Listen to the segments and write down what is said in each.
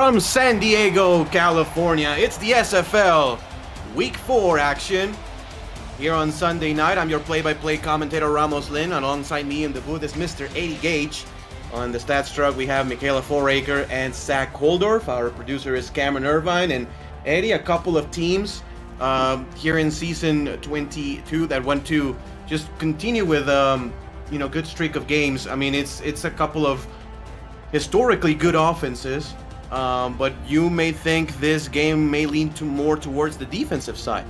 From San Diego, California, it's the SFL Week 4 action. Here on Sunday night, I'm your play-by-play commentator, Ramos Lin. Alongside me in the booth is Mr. Eddie Gage. On the stats truck, we have Michaela Foraker and Zach Holdorf. Our producer is Cameron Irvine. And Eddie, a couple of teams here in season 22 that want to just continue with good streak of games. I mean, it's a couple of historically good offenses. But you may think this game may lean more towards the defensive side.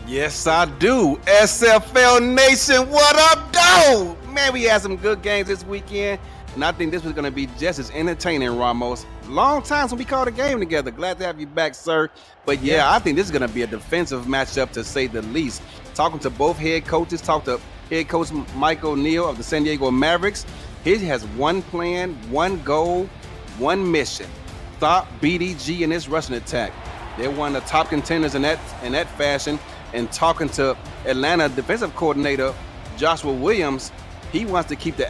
Yes, I do. SFL Nation, what up, dog? Man, we had some good games this weekend, and I think this was going to be just as entertaining, Ramos. Long time since we called a game together. Glad to have you back, sir. But yeah, I think this is going to be a defensive matchup, to say the least. Talking to both head coaches, talked to head coach Mike O'Neill of the San Diego Mavericks. He has one plan, one goal, one mission: stop BDG in this rushing attack. They're one of the top contenders in that fashion. And talking to Atlanta defensive coordinator Joshua Williams, he wants to keep the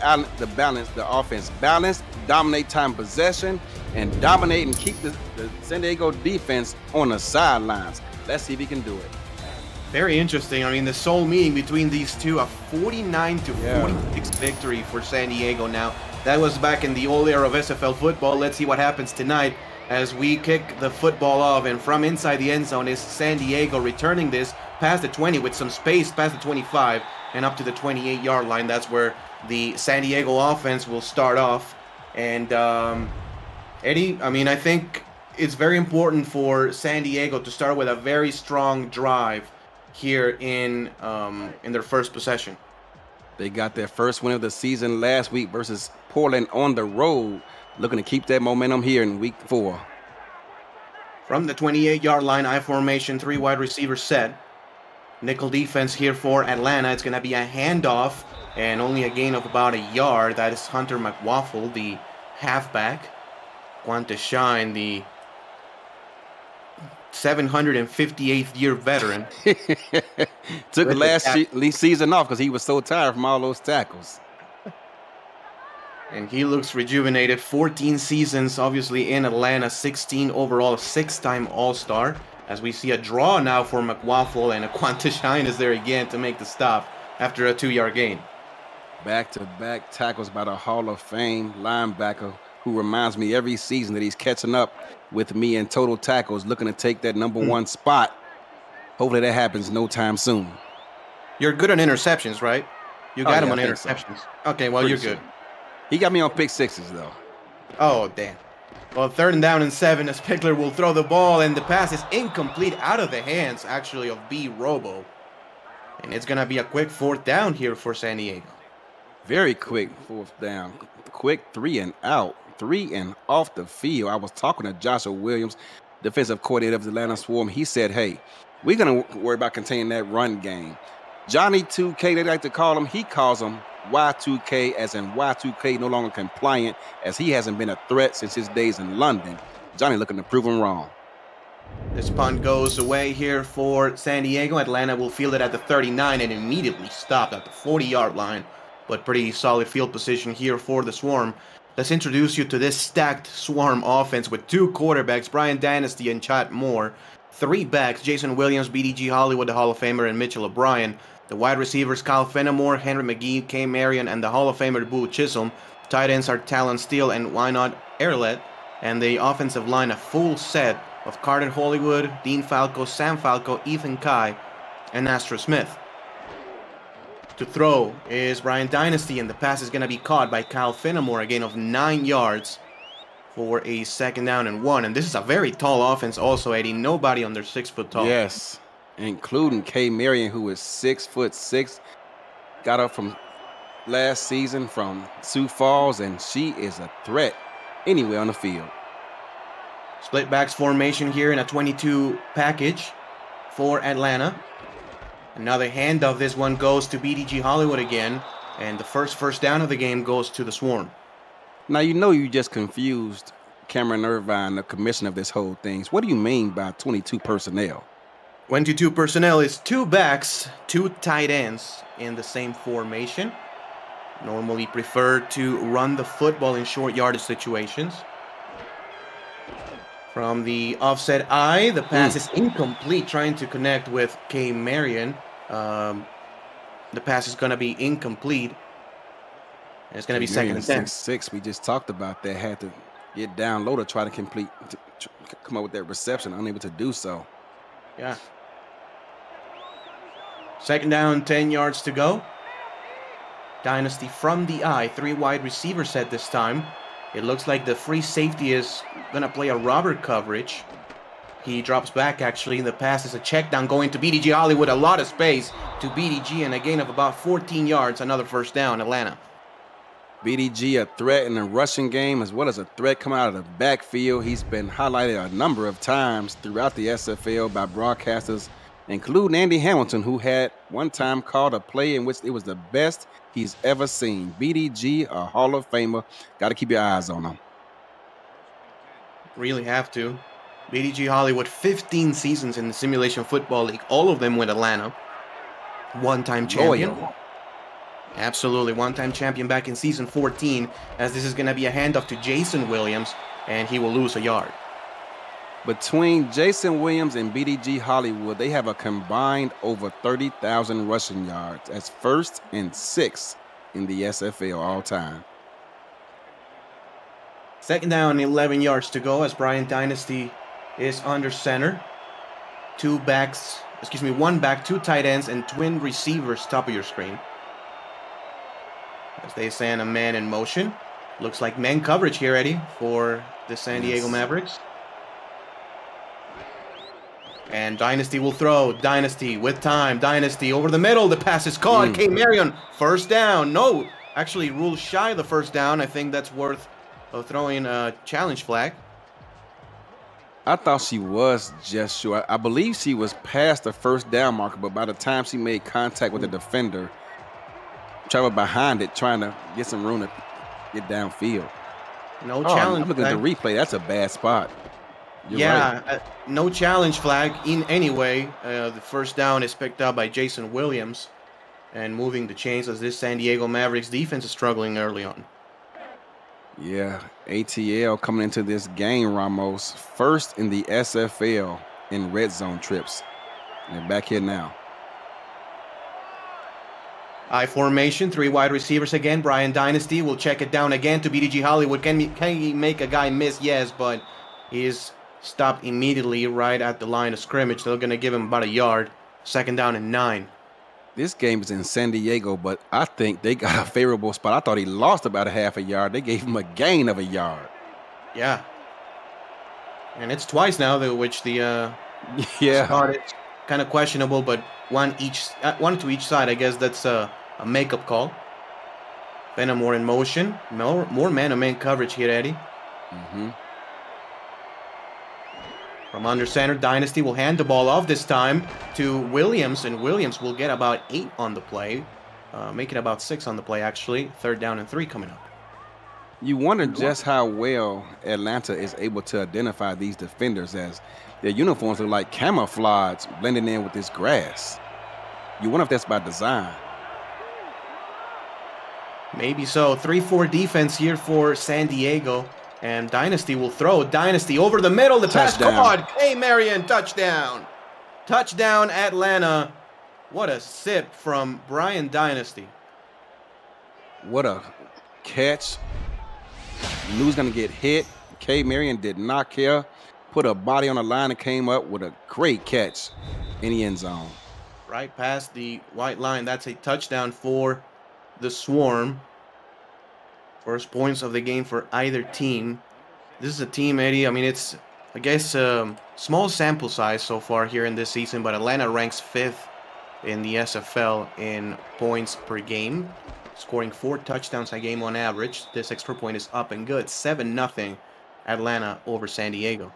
offense balanced, dominate time possession, and dominate and keep the San Diego defense on the sidelines. Let's see if he can do it. Very interesting. I mean, the sole meeting between these two, a 49-46 victory for San Diego. Now, that was back in the old era of SFL football. Let's see what happens tonight as we kick the football off. And from inside the end zone is San Diego returning this past the 20 with some space past the 25 and up to the 28-yard line. That's where the San Diego offense will start off. And Eddie, I mean, I think it's very important for San Diego to start with a very strong drive here in their first possession. They got their first win of the season last week versus Portland on the road, looking to keep that momentum here in week 4. From the 28-yard line, I formation, 3 wide receivers set. Nickel defense here for Atlanta. It's going to be a handoff and only a gain of about a yard. That is Hunter McWaffle, the halfback. Want to shine, the 758th year veteran. Took the last season off because he was so tired from all those tackles. And he looks rejuvenated. 14 seasons, obviously, in Atlanta. 16 overall, 6-time All-Star. As we see a draw now for McWaffle, and Aquanta Shine is there again to make the stop after a 2-yard gain. Back-to-back tackles by the Hall of Fame linebacker, who reminds me every season that he's catching up with me in total tackles, looking to take that number 1 spot. Hopefully that happens no time soon. You're good on interceptions, right? You got him on interceptions. So. Okay, well, you're good. He got me on pick sixes, though. Oh, damn. Well, 3rd down and 7, as Pickler will throw the ball, and the pass is incomplete, out of the hands, actually, of B. Robo. And it's going to be a quick 4th down here for San Diego. Very quick 4th down. Quick 3 and out. 3 and off the field. I was talking to Joshua Williams, defensive coordinator of the Atlanta Swarm. He said, hey, we're going to worry about containing that run game. Johnny 2K, they like to call him, he calls him Y2K, as in Y2K no longer compliant, as he hasn't been a threat since his days in London. Johnny looking to prove him wrong. This punt goes away here for San Diego. Atlanta will field it at the 39 and immediately stopped at the 40-yard line. But pretty solid field position here for the Swarm. Let's introduce you to this stacked Swarm offense with 2 quarterbacks, Brian Dynasty and Chad Moore. 3 backs, Jason Williams, BDG Hollywood, the Hall of Famer, and Mitchell O'Brien. The wide receivers, Kyle Fenimore, Henry McGee, Kay Marion, and the Hall of Famer, Boo Chisholm. Tight ends are Talon Steele and Why Not Erlet. And the offensive line, a full set of Carter Hollywood, Dean Falco, Sam Falco, Ethan Kai, and Astro Smith. To throw is Brian Dynasty, and the pass is going to be caught by Kyle Fenimore, a gain of 9 yards for a 2nd down and 1. And this is a very tall offense also, Eddie. Nobody under 6 foot tall. Yes, including Kay Marion, who is 6'6", got up from last season from Sioux Falls, and she is a threat anywhere on the field. Split backs formation here in a 22 package for Atlanta. Another handoff. This one goes to BDG Hollywood again, and the first down of the game goes to the Swarm. Now, you just confused Cameron Irvine, the commissioner of this whole thing. So what do you mean by 22 personnel? 22 personnel is 2 backs, 2 tight ends in the same formation. Normally prefer to run the football in short yardage situations. From the offset eye, the pass is incomplete, trying to connect with K. Marion. The pass is going to be incomplete. And it's going to be second and 10. 6'6". We just talked about that. Had to get down low to try to come up with that reception. Unable to do so. Yeah. Second down, 10 yards to go. Dynasty from the eye. 3 wide receiver set this time. It looks like the free safety is going to play a robber coverage. He drops back, actually. The pass is a check down going to BDG Hollywood. A lot of space to BDG and a gain of about 14 yards. Another first down, Atlanta. BDG, a threat in the rushing game as well as a threat coming out of the backfield. He's been highlighted a number of times throughout the SFL by broadcasters, including Andy Hamilton, who had one time called a play in which it was the best he's ever seen. BDG, a Hall of Famer. Got to keep your eyes on him. Really have to. BDG Hollywood, 15 seasons in the Simulation Football League, all of them with Atlanta. One-time champion. Loyal. Absolutely, one-time champion back in season 14, as this is going to be a handoff to Jason Williams, and he will lose a yard. Between Jason Williams and BDG Hollywood, they have a combined over 30,000 rushing yards. That's first and sixth in the SFL all time. Second down, 11 yards to go as Bryant Dynasty is under center. One back, 2 tight ends, and twin receivers top of your screen. As they send a man in motion. Looks like man coverage here, Eddie, for the San Diego Mavericks. And Dynasty will throw. Dynasty with time. Dynasty over the middle. The pass is caught. K. Marion, first down. No, actually ruled shy of the first down. I think that's worth throwing a challenge flag. I thought she was just short. I believe she was past the first down marker, but by the time she made contact with the defender, traveled behind it, trying to get some room to get downfield. No challenge. I'm looking at the replay. That's a bad spot. You're right. No challenge flag in any way. The first down is picked up by Jason Williams, and moving the chains as this San Diego Mavericks defense is struggling early on. Yeah, ATL coming into this game, Ramos, first in the SFL in red zone trips. They're back here now. I formation, 3 wide receivers again. Brian Dynasty will check it down again to BDG Hollywood. Can he make a guy miss? Yes, but he is stopped immediately right at the line of scrimmage. They're going to give him about a yard. Second down and 9. This game is in San Diego, but I think they got a favorable spot. I thought he lost about a half a yard. They gave him a gain of a yard. Yeah. And it's twice now which the spot is kind of questionable, but one to each side. I guess that's a makeup call. Benamor in motion. More man-to-man coverage here, Eddie. From under center, Dynasty will hand the ball off this time to Williams, and Williams will get about 8 on the play, make it about 6 on the play, actually. Third down and 3 coming up. You wonder just how well Atlanta is able to identify these defenders, as their uniforms are like camouflage blending in with this grass. You wonder if that's by design. Maybe so. 3-4 defense here for San Diego. And Dynasty will throw. Dynasty over the middle. The pass caught. Hey, Marion, touchdown. Touchdown, Atlanta. What a sip from Brian Dynasty. What a catch. Knew was going to get hit. K. Marion did not care. Put a body on the line and came up with a great catch in the end zone. Right past the white line. That's a touchdown for the Swarm. First points of the game for either team. This is a team, Eddie. I mean, it's, I guess, small sample size so far here in this season, but Atlanta ranks 5th in the SFL in points per game, scoring 4 touchdowns a game on average. This extra point is up and good. 7-0 Atlanta over San Diego.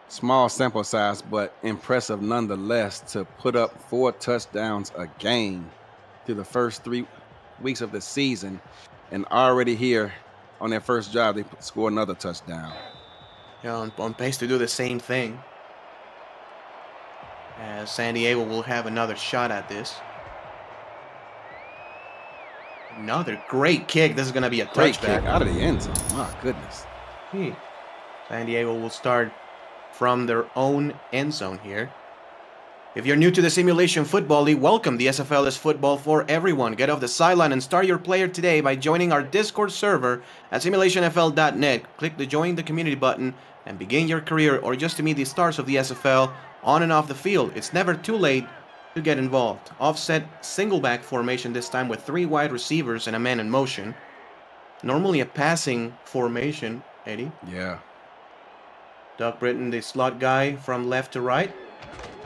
Small sample size, but impressive nonetheless to put up 4 touchdowns a game through the first 3 weeks of the season. And already here on their first drive, they score another touchdown. Yeah, on pace to do the same thing. As San Diego will have another shot at this. Another great kick. This is going to be a great touchback. Kick out of the end zone. My goodness. San Diego will start from their own end zone here. If you're new to the Simulation Football League, welcome. The SFL is football for everyone. Get off the sideline and start your player today by joining our Discord server at simulationfl.net. Click the Join the Community button and begin your career or just to meet the stars of the SFL on and off the field. It's never too late to get involved. Offset single back formation this time with 3 wide receivers and a man in motion. Normally a passing formation, Eddie. Yeah. Doug Britton, the slot guy from left to right.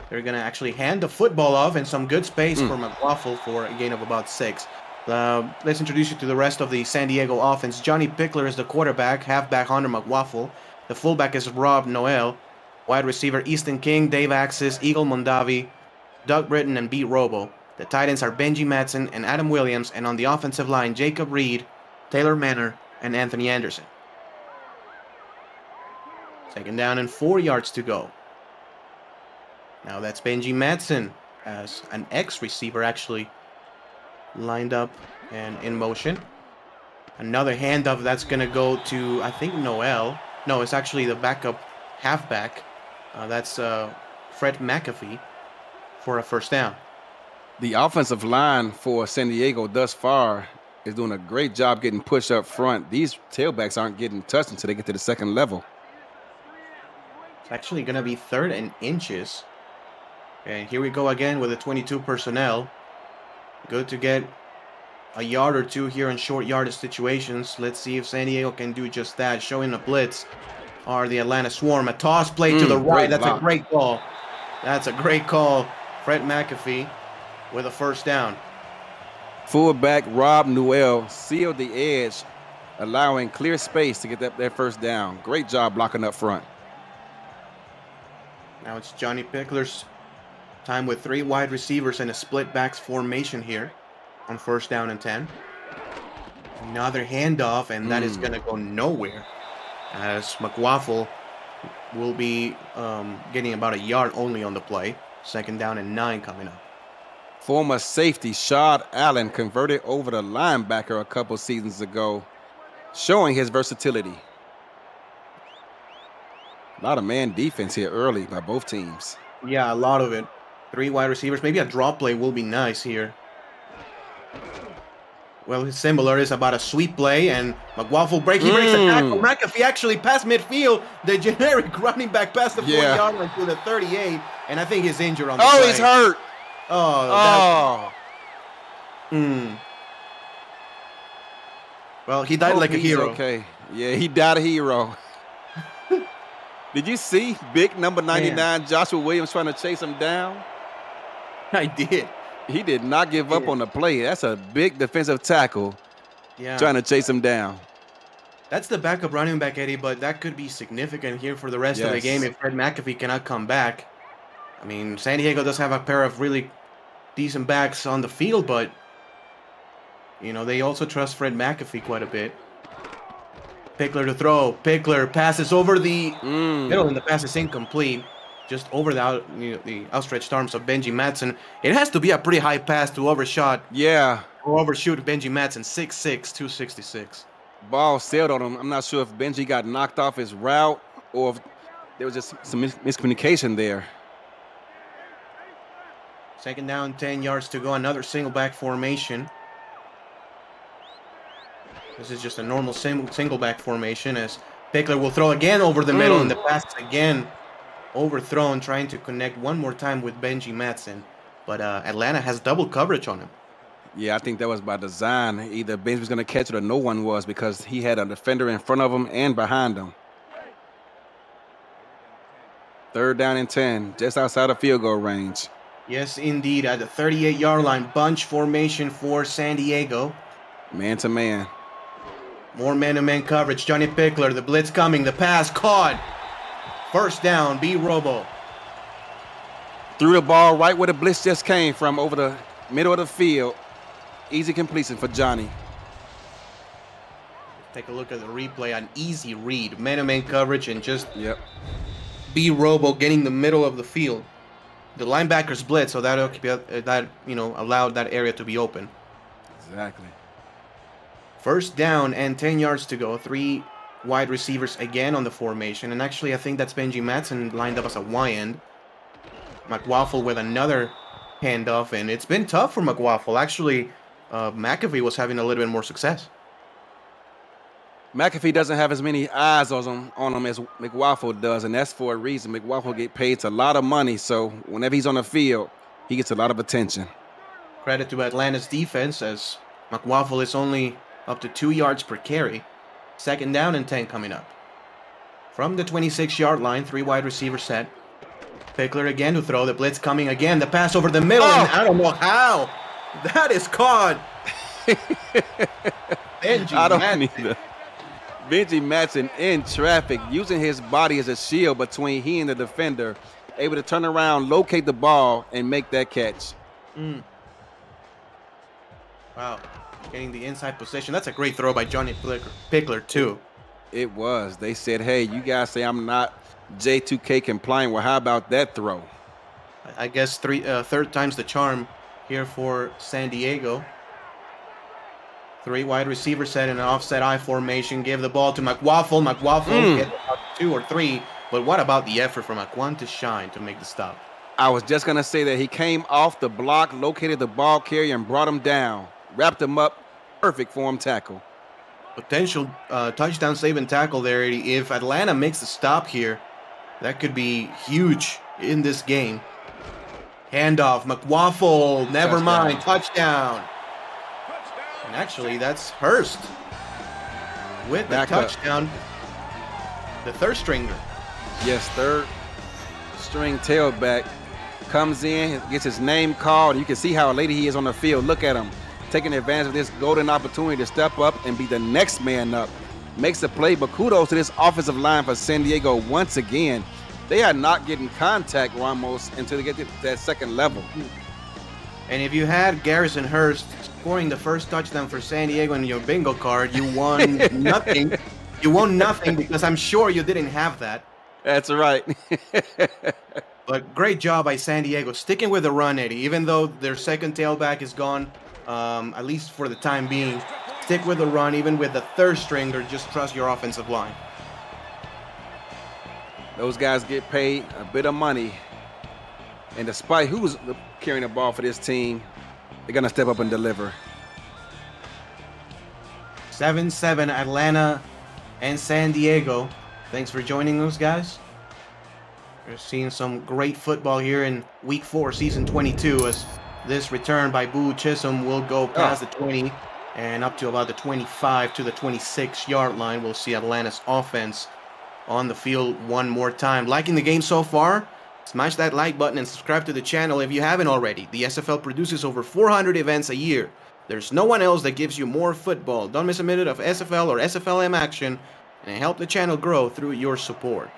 They're going to actually hand the football off and some good space for McWaffle for a gain of about 6. Let's introduce you to the rest of the San Diego offense. Johnny Pickler is the quarterback, halfback Hunter McWaffle. The fullback is Rob Noel. Wide receiver Easton King, Dave Axis, Eagle Mondavi, Doug Britton, and Beat Robo. The tight ends are Benji Madsen and Adam Williams, and on the offensive line, Jacob Reed, Taylor Manor, and Anthony Anderson. Second down and 4 yards to go. Now that's Benji Madsen as an ex-receiver actually lined up and in motion. Another handoff that's going to go to, I think, Noel. No, it's actually the backup halfback. That's Fred McAfee for a first down. The offensive line for San Diego thus far is doing a great job getting pushed up front. These tailbacks aren't getting touched until they get to the second level. It's actually going to be 3rd and inches. And here we go again with the 22 personnel. Good to get a yard or two here in short yardage situations. Let's see if San Diego can do just that. Showing a blitz are the Atlanta Swarm. A toss play to the right. That's a great call. That's a great call. Fred McAfee with a first down. Fullback Rob Noel sealed the edge, allowing clear space to get that first down. Great job blocking up front. Now it's Johnny Pickler's time with 3 wide receivers and a split backs formation here on first down and 10. Another handoff, and that is going to go nowhere as McWaffle will be getting about a yard only on the play. Second down and 9 coming up. Former safety Shad Allen converted over to linebacker a couple seasons ago, showing his versatility. A lot of man defense here early by both teams. Yeah, a lot of it. 3 wide receivers. Maybe a drop play will be nice here. Well, similar is about a sweep play, and McWaffle breaks the tackle. McAfee actually passed midfield. The generic running back past the 40-yard line to the 38, and I think he's injured on the play. He's hurt. Well, he died like a hero. Okay. Yeah, he died a hero. Did you see big number 99 Joshua Williams trying to chase him down? I did. He did not give up on the play. That's a big defensive tackle. Yeah. Trying to chase him down. That's the backup running back, Eddie, but that could be significant here for the rest of the game if Fred McAfee cannot come back. I mean, San Diego does have a pair of really decent backs on the field, but, you know, they also trust Fred McAfee quite a bit. Pickler to throw. Pickler passes over the middle, and the pass is incomplete. Just over the outstretched arms of Benji Madsen. It has to be a pretty high pass to overshoot. Yeah. Or overshoot Benji Madsen, 6'6", 266. Ball sailed on him. I'm not sure if Benji got knocked off his route or if there was just some miscommunication there. Second down, 10 yards to go. Another single back formation. This is just a normal single back formation as Pickler will throw again over the middle, and the pass is again overthrown, trying to connect one more time with Benji Madsen. But Atlanta has double coverage on him. Yeah, I think that was by design. Either Benji was going to catch it or no one was, because he had a defender in front of him and behind him. Third down and 10, just outside of field goal range. Yes, indeed. At the 38-yard line, bunch formation for San Diego. Man to man. More man-to-man coverage. Johnny Pickler, the blitz coming, the pass caught. First down, B. Robo. Threw the ball right where the blitz just came from, over the middle of the field. Easy completion for Johnny. Take a look at the replay. An easy read. Man-to-man coverage and just B. Robo getting the middle of the field. The linebackers blitz, so that allowed that area to be open. Exactly. First down and 10 yards to go. 3 wide receivers again on the formation. And actually, I think that's Benji Madsen lined up as a Y-end. McWaffle with another handoff, and it's been tough for McWaffle. Actually, McAfee was having a little bit more success. McAfee doesn't have as many eyes on him as McWaffle does, and that's for a reason. McWaffle get paid a lot of money, so whenever he's on the field, he gets a lot of attention. Credit to Atlanta's defense, as McWaffle is only up to 2 yards per carry. 2nd down and 10 coming up. From the 26-yard line, 3 wide receiver set. Pickler again to throw. The blitz coming again. The pass over the middle, and I don't know how. That is caught. Benji Madsen in traffic, using his body as a shield between he and the defender, able to turn around, locate the ball, and make that catch. Wow. Getting the inside position. That's a great throw by Johnny Pickler, too. It was. They said, hey, you guys say I'm not J2K compliant. Well, how about that throw? I guess third time's the charm here for San Diego. 3 wide receiver set in an offset I formation. Give the ball to McWaffle. McWaffle get about 2 or 3. But what about the effort from Aquan to shine to make the stop? I was just going to say that he came off the block, located the ball carrier, and brought him down. Wrapped him up. Perfect form tackle. Potential touchdown saving tackle there. If Atlanta makes the stop here, that could be huge in this game. Handoff. McWaffle. Never mind. Touchdown. And actually, that's Hurst with the touchdown. The third stringer. Yes, third string tailback comes in, gets his name called. You can see how elated he is on the field. Look at him, taking advantage of this golden opportunity to step up and be the next man up. Makes a play, but kudos to this offensive line for San Diego once again. They are not getting contact, Ramos, until they get to that second level. And if you had Garrison Hurst scoring the first touchdown for San Diego in your bingo card, you won nothing. You won nothing because I'm sure you didn't have that. That's right. But great job by San Diego, sticking with the run, Eddie. Even though their second tailback is gone, at least for the time being, stick with the run. Even with the third stringer, just trust your offensive line. Those guys get paid a bit of money. And despite who's carrying the ball for this team, they're going to step up and deliver. 7-7 Atlanta and San Diego. Thanks for joining us, guys. We're seeing some great football here in Week 4, Season 22, as this return by Boo Chisholm will go past the 20 and up to about the 25 to the 26-yard line. We'll see Atlanta's offense on the field one more time. Liking the game so far? Smash that like button and subscribe to the channel if you haven't already. The SFL produces over 400 events a year. There's no one else that gives you more football. Don't miss a minute of SFL or SFLM action and help the channel grow through your support.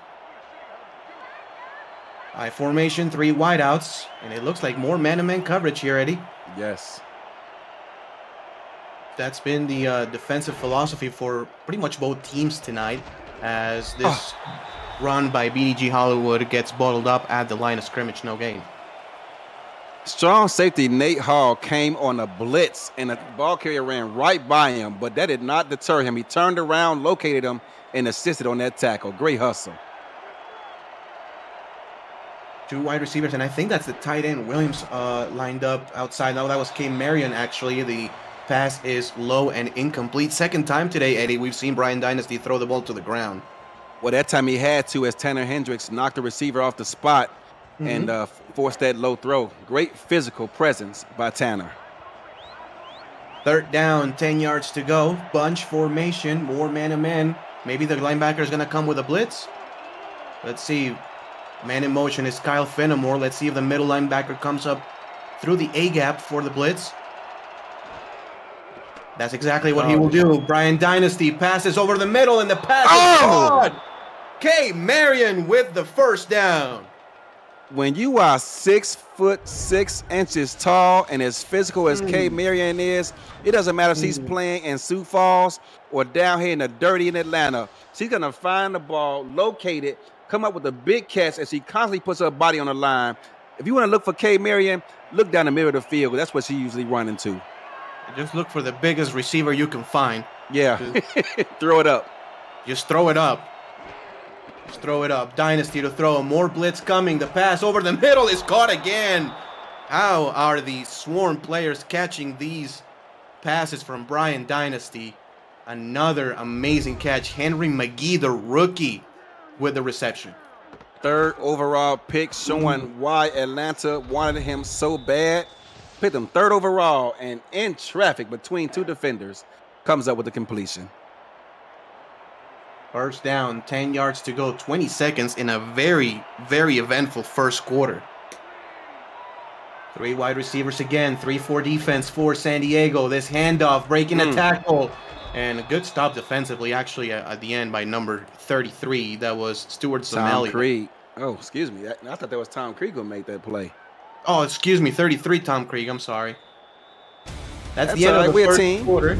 I formation, 3 wideouts, and it looks like more man-to-man coverage here, Eddie. Yes. That's been the defensive philosophy for pretty much both teams tonight, as this run by BDG Hollywood gets bottled up at the line of scrimmage, no gain. Strong safety Nate Hall came on a blitz, and the ball carrier ran right by him, but that did not deter him. He turned around, located him, and assisted on that tackle. Great hustle. 2 wide receivers, and I think that's the tight end Williams lined up outside. No, that was K. Marion, actually. The pass is low and incomplete. Second time today, Eddie, we've seen Brian Dynasty throw the ball to the ground. Well, that time he had to, as Tanner Hendricks knocked the receiver off the spot and forced that low throw. Great physical presence by Tanner. 3rd down, 10 yards to go. Bunch formation, more man-to-man. Maybe the linebacker is going to come with a blitz. Let's see. Man in motion is Kyle Fenimore. Let's see if the middle linebacker comes up through the A-gap for the blitz. That's exactly what he will do. Brian Dynasty passes over the middle, and the pass is caught. K. Marion with the first down. When you are 6'6" tall and as physical as K. Marion is, it doesn't matter if he's playing in Sioux Falls or down here in the dirty in Atlanta. She's going to find the ball, locate it, come up with a big catch as she constantly puts her body on the line. If you want to look for K. Marion, look down the middle of the field. That's what she usually run into. Just look for the biggest receiver you can find. Yeah, throw it up. Just throw it up. Just throw it up. Dynasty to throw. More blitz coming. The pass over the middle is caught again. How are the Swarm players catching these passes from Brian Dynasty? Another amazing catch. Henry McGee, the rookie, with the reception. 3rd overall pick, showing why Atlanta wanted him so bad. Picked him 3rd overall, and in traffic between 2 defenders, comes up with the completion. First down, 10 yards to go, 20 seconds in a very, very eventful first quarter. 3 wide receivers again, 3-4 defense for San Diego. This handoff, breaking a tackle, and a good stop defensively, actually, at the end by number 33. That was Stuart Zamelli. Tom Krieg. Oh, excuse me. I thought that was Tom Krieg who made that play. Oh, excuse me, 33, Tom Krieg. I'm sorry. That's the end of the first quarter.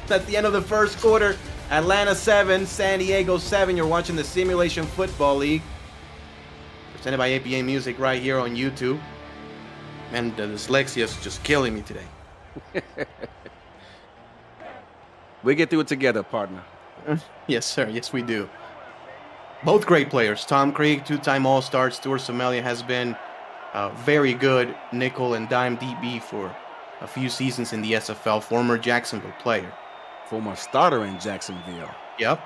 That's the end of the first quarter. Atlanta 7, San Diego 7. You're watching the Simulation Football League, presented by APA Music right here on YouTube. Man, the dyslexia is just killing me today. We get through it together, partner. Yes, sir. Yes, we do. Both great players. Tom Krieg, 2-time All-Star. Stuart Zamelli has been a very good nickel and dime DB for a few seasons in the SFL. Former Jacksonville player. Former starter in Jacksonville. Yep.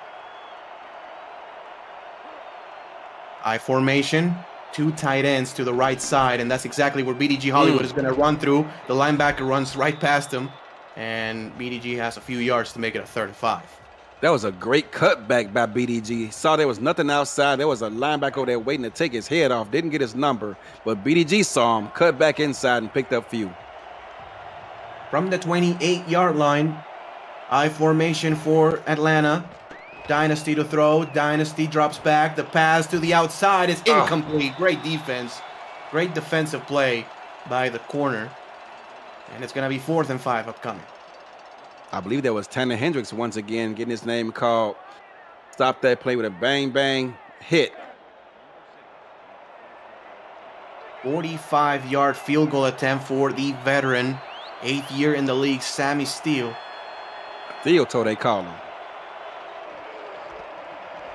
I formation, 2 tight ends to the right side, and that's exactly where BDG Hollywood is going to run through. The linebacker runs right past him, and BDG has a few yards to make it a 3rd and 5. That was a great cutback by BDG. Saw there was nothing outside. There was a linebacker over there waiting to take his head off. Didn't get his number, but BDG saw him, cut back inside, and picked up few. From the 28-yard line, I formation for Atlanta. Dynasty to throw. Dynasty drops back. The pass to the outside is incomplete. Great defense. Great defensive play by the corner. And it's going to be 4th and 5 upcoming. I believe that was Tanner Hendricks once again getting his name called. Stop that play with a bang hit. 45-yard field goal attempt for the veteran, 8th year in the league, Sammy Steele. Theo told they call him.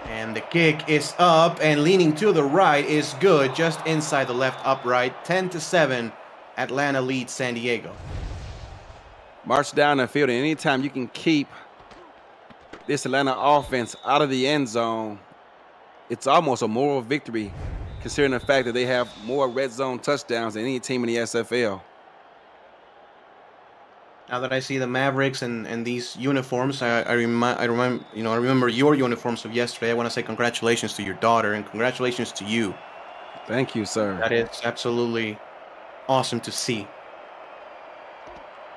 And the kick is up and leaning to the right is good, just inside the left upright. 10-7, Atlanta leads San Diego. March down the field, and anytime you can keep this Atlanta offense out of the end zone, it's almost a moral victory, considering the fact that they have more red zone touchdowns than any team in the SFL. Now that I see the Mavericks and these uniforms, I remember your uniforms of yesterday. I want to say congratulations to your daughter and congratulations to you. Thank you, sir. That is absolutely awesome to see.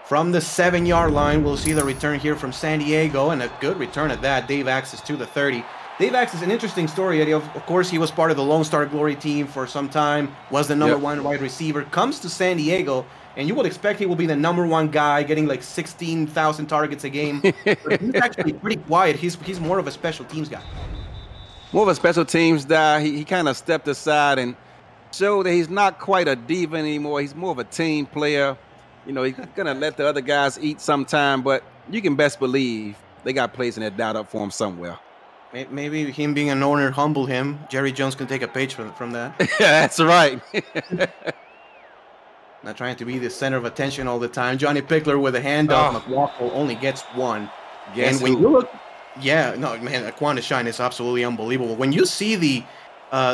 From the 7-yard line, we'll see the return here from San Diego, and a good return at that. Dave Axis to the 30. Dave Axis is an interesting story. Of course, he was part of the Lone Star Glory team for some time, was the number 1 wide receiver, comes to San Diego, and you would expect he will be the number 1 guy, getting like 16,000 targets a game. But he's actually pretty quiet. He's more of a special teams guy. More of a special teams guy. He kind of stepped aside and showed that he's not quite a diva anymore. He's more of a team player. You know, he's going to let the other guys eat sometime, but you can best believe they got plays in that doubt up for him somewhere. Maybe him being an owner humbled him. Jerry Jones can take a page from that. Yeah, that's right. Not trying to be the center of attention all the time. Johnny Pickler with a handoff. McWaffle only gets 1. Guess and when you look, Aquana Shine is absolutely unbelievable. When you see the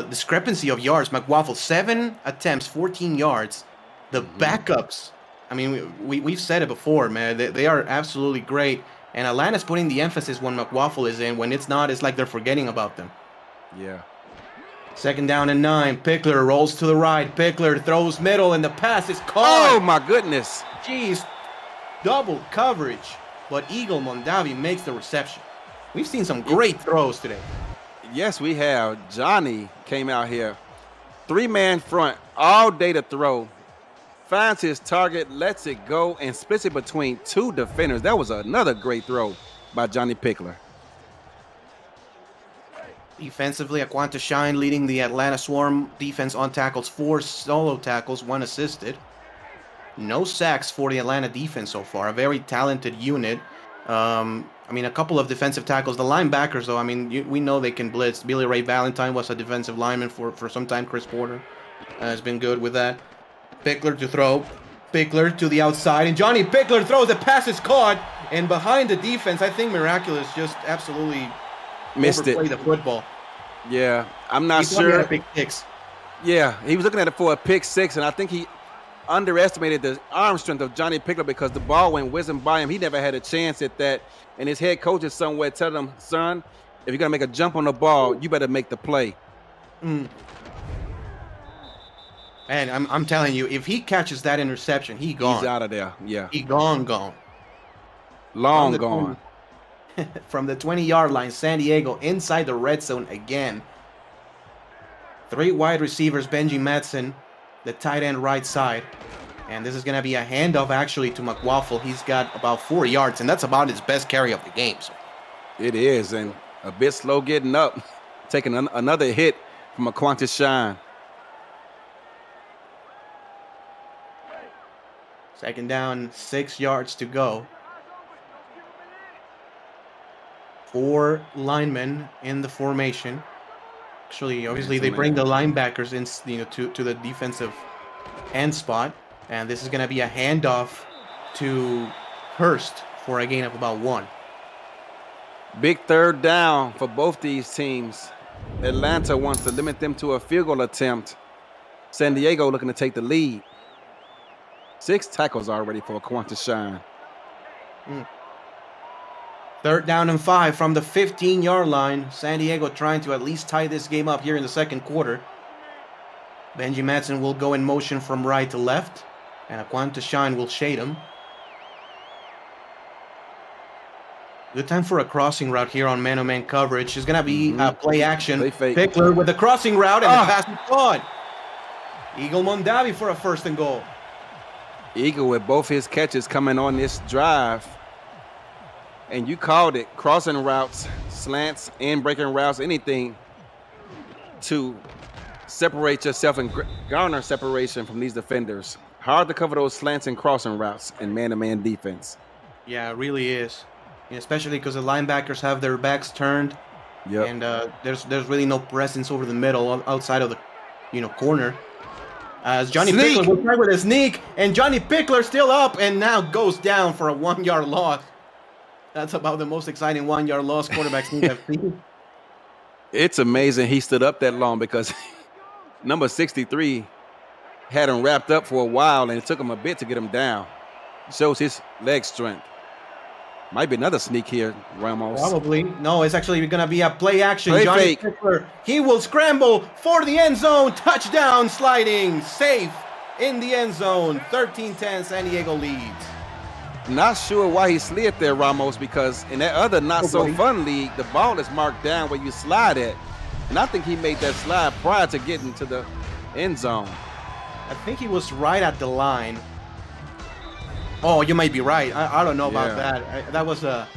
discrepancy of yards, McWaffle 7 attempts, 14 yards. The backups, I mean, we've said it before, man. They are absolutely great. And Atlanta's putting the emphasis when McWaffle is in. When it's not, it's like they're forgetting about them. Yeah. 2nd down and 9. Pickler rolls to the right. Pickler throws middle, and the pass is caught. Oh, my goodness. Jeez. Double coverage. But Eagle Mondavi makes the reception. We've seen some great throws today. Yes, we have. Johnny came out here. 3-man front all day to throw. Finds his target, lets it go, and splits it between 2 defenders. That was another great throw by Johnny Pickler. Defensively, Aquanta Shine leading the Atlanta Swarm defense on tackles, 4 solo tackles, 1 assisted. No sacks for the Atlanta defense so far. A very talented unit. I mean, a couple of defensive tackles. The linebackers, though, I mean, we know they can blitz. Billy Ray Valentine was a defensive lineman for some time. Chris Porter has been good with that. Pickler to throw. Pickler to the outside. And Johnny Pickler throws. The pass is caught. And behind the defense, I think Miraculous just absolutely missed it. The football. Yeah, I'm not He's sure. Pick six. Yeah, he was looking at it for a pick six, and I think he underestimated the arm strength of Johnny Pickler because the ball went whizzing by him. He never had a chance at that. And his head coach is somewhere telling him, son, if you're going to make a jump on the ball, you better make the play. And I'm telling you, if he catches that interception, he's gone. He's out of there, yeah. He gone. Long gone. From the 20-yard line, San Diego inside the red zone again. 3 wide receivers, Benji Madsen, the tight end right side. And this is going to be a handoff actually to McWaffle. He's got about 4 yards, and that's about his best carry of the game. So. It is, and a bit slow getting up, taking another hit from a Qantas Shine. Second down, 6 yards to go. 4 linemen in the formation. Actually, obviously, they bring the linebackers in, to the defensive end spot. And this is going to be a handoff to Hurst for a gain of about 1. Big third down for both these teams. Atlanta wants to limit them to a field goal attempt. San Diego looking to take the lead. 6 tackles already for Qantas Shine. 3rd down and 5 from the 15-yard line. San Diego trying to at least tie this game up here in the second quarter. Benji Madsen will go in motion from right to left. And Qantas Shine will shade him. Good time for a crossing route here on man-on-man coverage. It's going to be play action. Pickler with the crossing route and the pass is caught. Eagle Mondavi for a 1st and goal. Eagle with both his catches coming on this drive. And you called it. Crossing routes, slants, and breaking routes, anything to separate yourself and garner separation from these defenders. Hard to cover those slants and crossing routes in man-to-man defense. Yeah, it really is. Especially because the linebackers have their backs turned. Yep. And there's really no presence over the middle outside of the corner. As Johnny Pickler will try with a sneak, and Johnny Pickler still up and now goes down for a 1-yard loss. That's about the most exciting 1-yard loss quarterback sneak I've seen. It's amazing he stood up that long because number 63 had him wrapped up for a while, and it took him a bit to get him down. Shows his leg strength. Might be another sneak here, Ramos. Probably. No, it's actually going to be a play action. Johnny Pickler, he will scramble for the end zone. Touchdown sliding. Safe in the end zone. 13-10, San Diego leads. Not sure why he slid there, Ramos, because in that other not-so-fun league, the ball is marked down where you slide at. And I think he made that slide prior to getting to the end zone. I think he was right at the line. Oh, you might be right. I don't know about that. That was a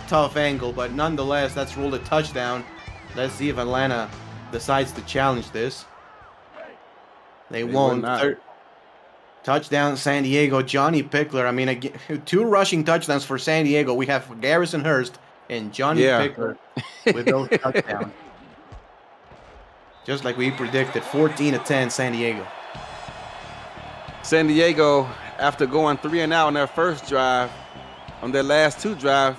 tough angle, but nonetheless, that's ruled a touchdown. Let's see if Atlanta decides to challenge this. They won't. Touchdown, San Diego. Johnny Pickler. I mean, again, 2 rushing touchdowns for San Diego. We have Garrison Hurst and Johnny Pickler with those touchdowns. Just like we predicted, 14-10, San Diego. San Diego, after going 3 and out on their first drive, on their last 2 drives,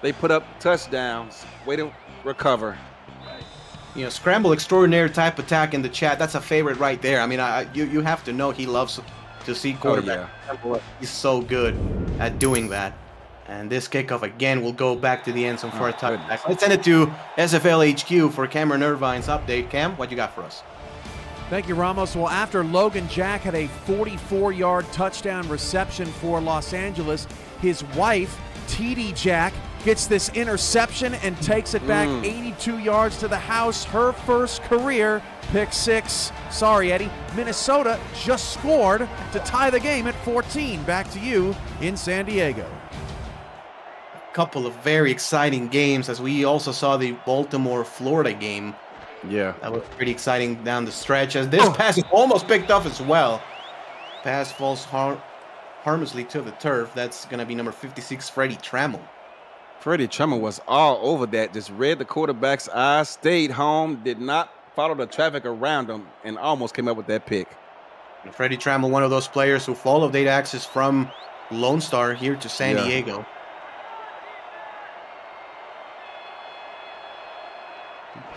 they put up touchdowns. Way to recover. Scramble extraordinary type attack in the chat. That's a favorite right there. I mean, you have to know he loves to see quarterback. He's so good at doing that. And this kickoff again will go back to the end zone for a touchback. Let's send it to SFL HQ for Cameron Irvine's update. Cam, what you got for us? Thank you, Ramos. Well, after Logan Jack had a 44-yard touchdown reception for Los Angeles, his wife, TD Jack, gets this interception and takes it back 82 yards to the house. Her first career pick 6. Sorry, Eddie. Minnesota just scored to tie the game at 14. Back to you in San Diego. Couple of very exciting games, as we also saw the Baltimore-Florida game. Yeah. That was pretty exciting down the stretch, as this pass is almost picked off as well. Pass falls harmlessly to the turf. That's going to be number 56, Freddie Trammell. Freddie Trummer was all over that, just read the quarterback's eyes, stayed home, did not follow the traffic around him, and almost came up with that pick. And Freddie Trammell, one of those players who followed data access from Lone Star here to San Diego.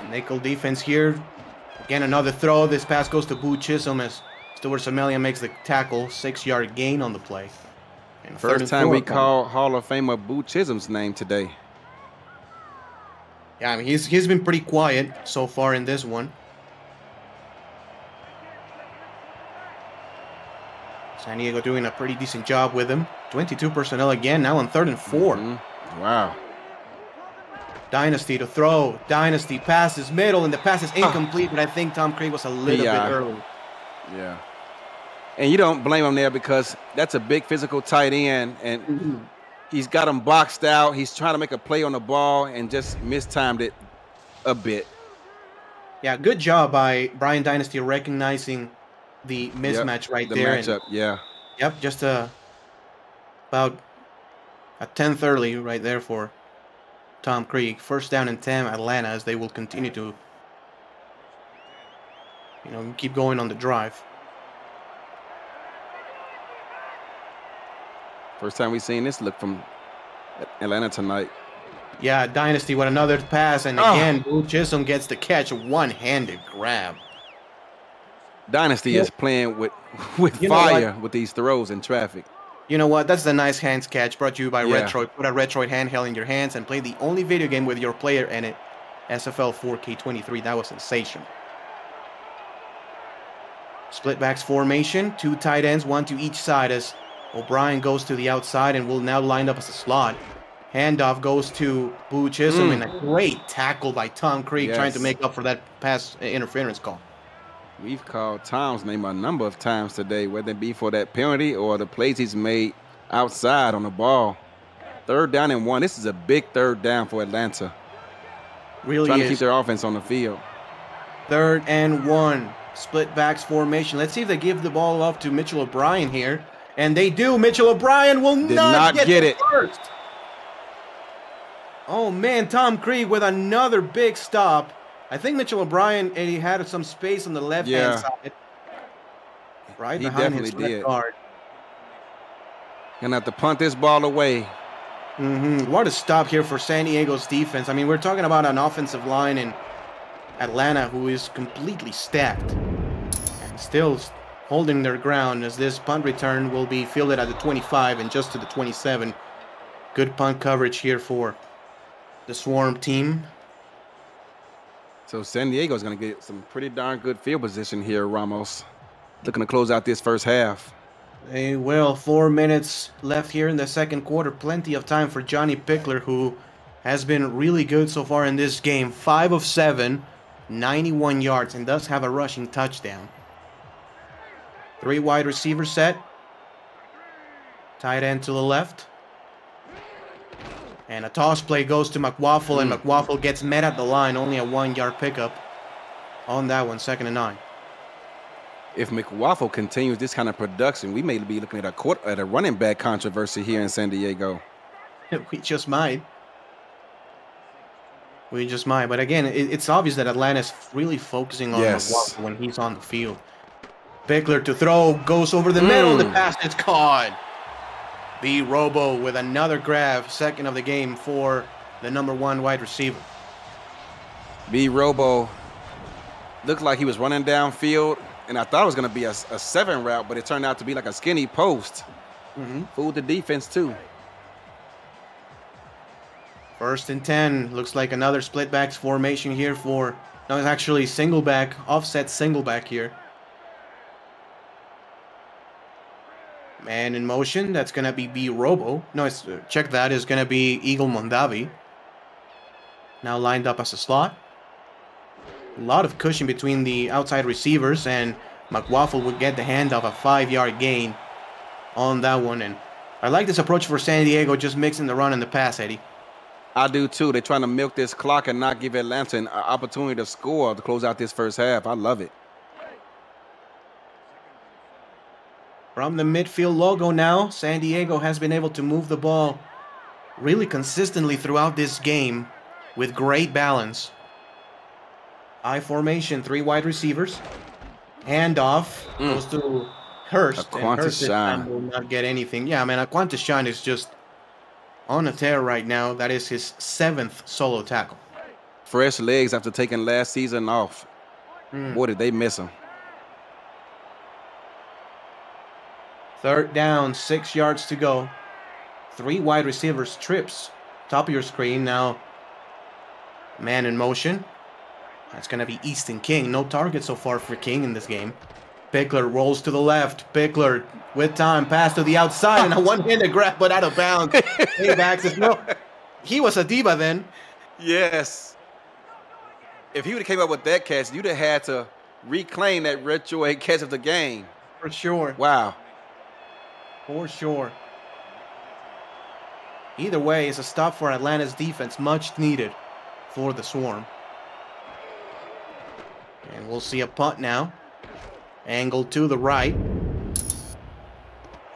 Nickel defense here. Again, another throw. This pass goes to Boo Chisholm as Stuart Semelia makes the tackle. 6-yard gain on the play. And first time we call Hall of Famer Boo Chisholm's name today. Yeah, I mean, he's been pretty quiet so far in this one. San Diego doing a pretty decent job with him. 22 personnel again, now on 3rd and 4. Wow. Dynasty to throw. Dynasty passes middle, and the pass is incomplete, but I think Tom Craig was a little bit early. Yeah. And you don't blame him there because that's a big physical tight end, and he's got him boxed out. He's trying to make a play on the ball and just mistimed it a bit. Yeah, good job by Brian Dynasty recognizing the mismatch right there. The matchup, Yep, just about a 10th early right there for Tom Creek. 1st down and 10, Atlanta, as they will continue to, keep going on the drive. First time we've seen this look from Atlanta tonight. Yeah, Dynasty with another pass, and again, Boo Chisholm gets the catch, a one-handed grab. Dynasty is playing with fire with these throws in traffic. You know what? That's the nice hands catch brought to you by Retroid. Put a Retroid handheld in your hands and play the only video game with your player in it. SFL 4K23. That was sensational. Split backs formation. 2 tight ends, 1 to each side as O'Brien goes to the outside and will now line up as a slot. Handoff goes to Boo Chisholm and a great tackle by Tom Creek trying to make up for that pass interference call. We've called Tom's name a number of times today, whether it be for that penalty or the plays he's made outside on the ball. 3rd down and 1. This is a big 3rd down for Atlanta. Really trying to keep their offense on the field. 3rd and 1. Split backs formation. Let's see if they give the ball off to Mitchell O'Brien here. And they do. Mitchell O'Brien will not get it first. Oh, man. Tom Creek with another big stop. I think Mitchell O'Brien, he had some space on the left-hand side. Right behind his left guard. Gonna have to punt this ball away. What a stop here for San Diego's defense. I mean, we're talking about an offensive line in Atlanta who is completely stacked. And still holding their ground as this punt return will be fielded at the 25 and just to the 27. Good punt coverage here for the Swarm team. So San Diego's going to get some pretty darn good field position here, Ramos. Looking to close out this first half. They will. 4 minutes left here in the second quarter. Plenty of time for Johnny Pickler, who has been really good so far in this game. 5 of 7, 91 yards, and does have a rushing touchdown. 3 wide receiver set. Tight end to the left. And a toss play goes to McWaffle, and McWaffle gets met at the line. Only a 1-yard pickup on that one, 2nd and 9. If McWaffle continues this kind of production, we may be looking at a running back controversy here in San Diego. We just might. But again, it's obvious that Atlanta's really focusing on McWaffle when he's on the field. Pickler to throw, goes over the middle. The pass is caught. B. Robo with another grab, 2nd of the game for the number 1 wide receiver. B. Robo looked like he was running downfield, and I thought it was going to be a 7 route, but it turned out to be like a skinny post. Fooled the defense too. 1st and 10. Looks like another split backs formation here for... No, it's actually single back, offset single back here. Man in motion, that's going to be B. Robo. No, check that, is going to be Eagle Mondavi. Now lined up as a slot. A lot of cushion between the outside receivers, and McWaffle would get the handoff, a 5-yard gain on that one. And I like this approach for San Diego, just mixing the run and the pass, Eddie. I do too. They're trying to milk this clock and not give Atlanta an opportunity to score to close out this first half. I love it. From the midfield logo now, San Diego has been able to move the ball really consistently throughout this game with great balance. I formation, 3 wide receivers. Handoff goes to Hurst, and Aquanta Hurst this time shine. will not get anything. Yeah, man, Aquanta Shine is just on a tear right now. That is his 7th solo tackle. Fresh legs after taking last season off. Boy, did they miss him. 3rd down, 6 yards to go. 3 wide receivers trips. Top of your screen now. Man in motion. That's going to be Easton King. No target so far for King in this game. Pickler rolls to the left. Pickler with time. Pass to the outside. And a one-handed grab, but out of bounds. Dave access. No, he was a diva then. Yes. If he would have came up with that catch, you'd have had to reclaim that retro catch of the game. For sure. Wow. For sure. Either way, it's a stop for Atlanta's defense. Much needed for the Swarm. And we'll see a punt now. Angled to the right.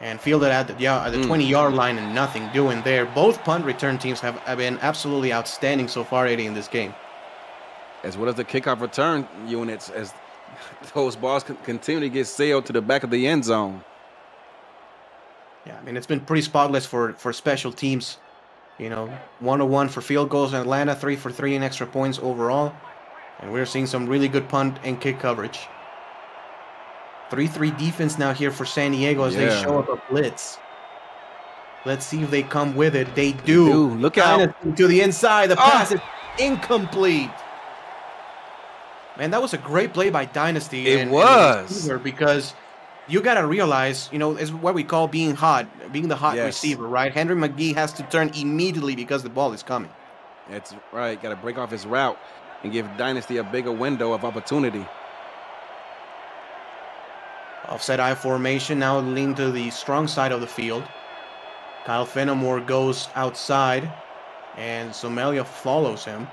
And fielded at the 20-yard line and nothing doing there. Both punt return teams have been absolutely outstanding so far, Eddie, in this game. As well as the kickoff return units, as those balls continue to get sailed to the back of the end zone. Yeah, I mean, it's been pretty spotless for special teams. 1-1 for field goals in Atlanta, 3 for 3 in extra points overall. And we're seeing some really good punt and kick coverage. 3-3 defense now here for San Diego as they show up a blitz. Let's see if they come with it. They do. Look out. To the inside. The pass is incomplete. Man, that was a great play by Dynasty. It was. Because you got to realize, is what we call being hot, being the hot receiver, right? Henry McGee has to turn immediately because the ball is coming. That's right. Got to break off his route and give Dynasty a bigger window of opportunity. Offset I formation, now lean to the strong side of the field. Kyle Fenimore goes outside, and Somalia follows him.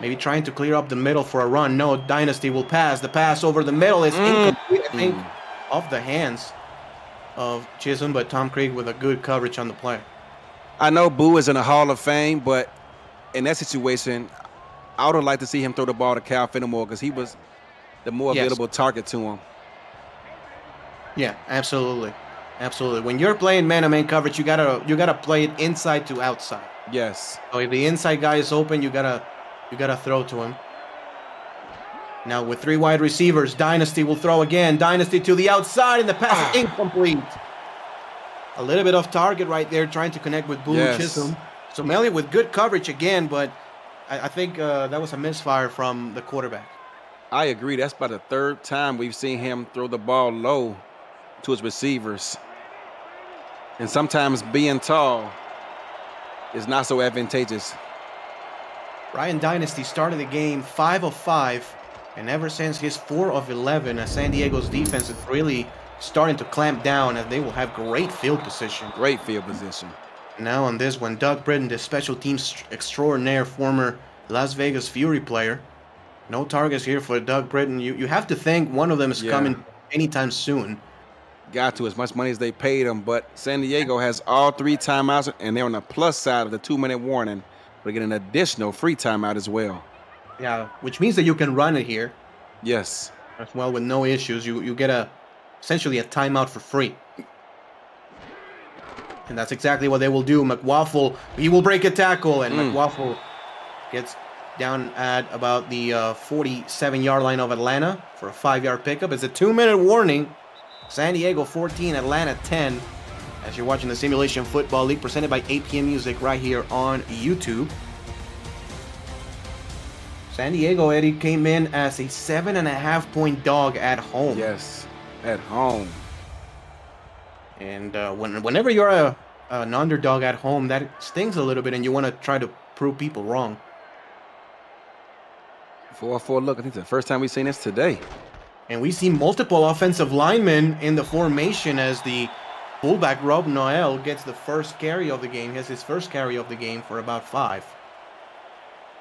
Maybe trying to clear up the middle for a run. No, Dynasty will pass. The pass over the middle is incomplete, I think, off the hands of Chisholm, but Tom Krieg with a good coverage on the play. I know Boo is in the Hall of Fame, but in that situation, I would have liked to see him throw the ball to Kyle Fenimore because he was the more available target to him. Yeah, absolutely. Absolutely. When you're playing man-to-man coverage, you gotta play it inside to outside. Yes. So if the inside guy is open, you gotta throw to him. Now with 3 wide receivers, Dynasty will throw again. Dynasty to the outside, and the pass is incomplete. A little bit off target right there, trying to connect with Boo Chisholm. Somalia with good coverage again, but I think that was a misfire from the quarterback. I agree. That's about the 3rd time we've seen him throw the ball low to his receivers. And sometimes being tall is not so advantageous. Ryan Dynasty started the game 5 of 5, and ever since his 4 of 11, San Diego's defense is really starting to clamp down, and they will have great field position. Great field position. Now on this one, Doug Britton, the special teams extraordinaire, former Las Vegas Fury player. No targets here for Doug Britton. You have to think one of them is coming anytime soon. Got to, as much money as they paid him, but San Diego has all 3 timeouts, and they're on the plus side of the 2-minute warning. They get an additional free timeout as well. Yeah, which means that you can run it here. Yes. As well with no issues. You get essentially a timeout for free. And that's exactly what they will do. McWaffle, he will break a tackle, and McWaffle gets down at about the 47-yard line of Atlanta for a 5-yard pickup. It's a 2-minute warning. San Diego 14, Atlanta 10. As you're watching the Simulation Football League presented by 8 PM Music right here on YouTube. San Diego, Eddie, came in as a 7.5-point dog at home. Yes, at home. And whenever you're an underdog at home, that stings a little bit, and you want to try to prove people wrong. 4-4 look. I think it's the first time we've seen this today. And we see multiple offensive linemen in the formation as the fullback Rob Noel gets the first carry of the game. He has his first carry of the game for about 5.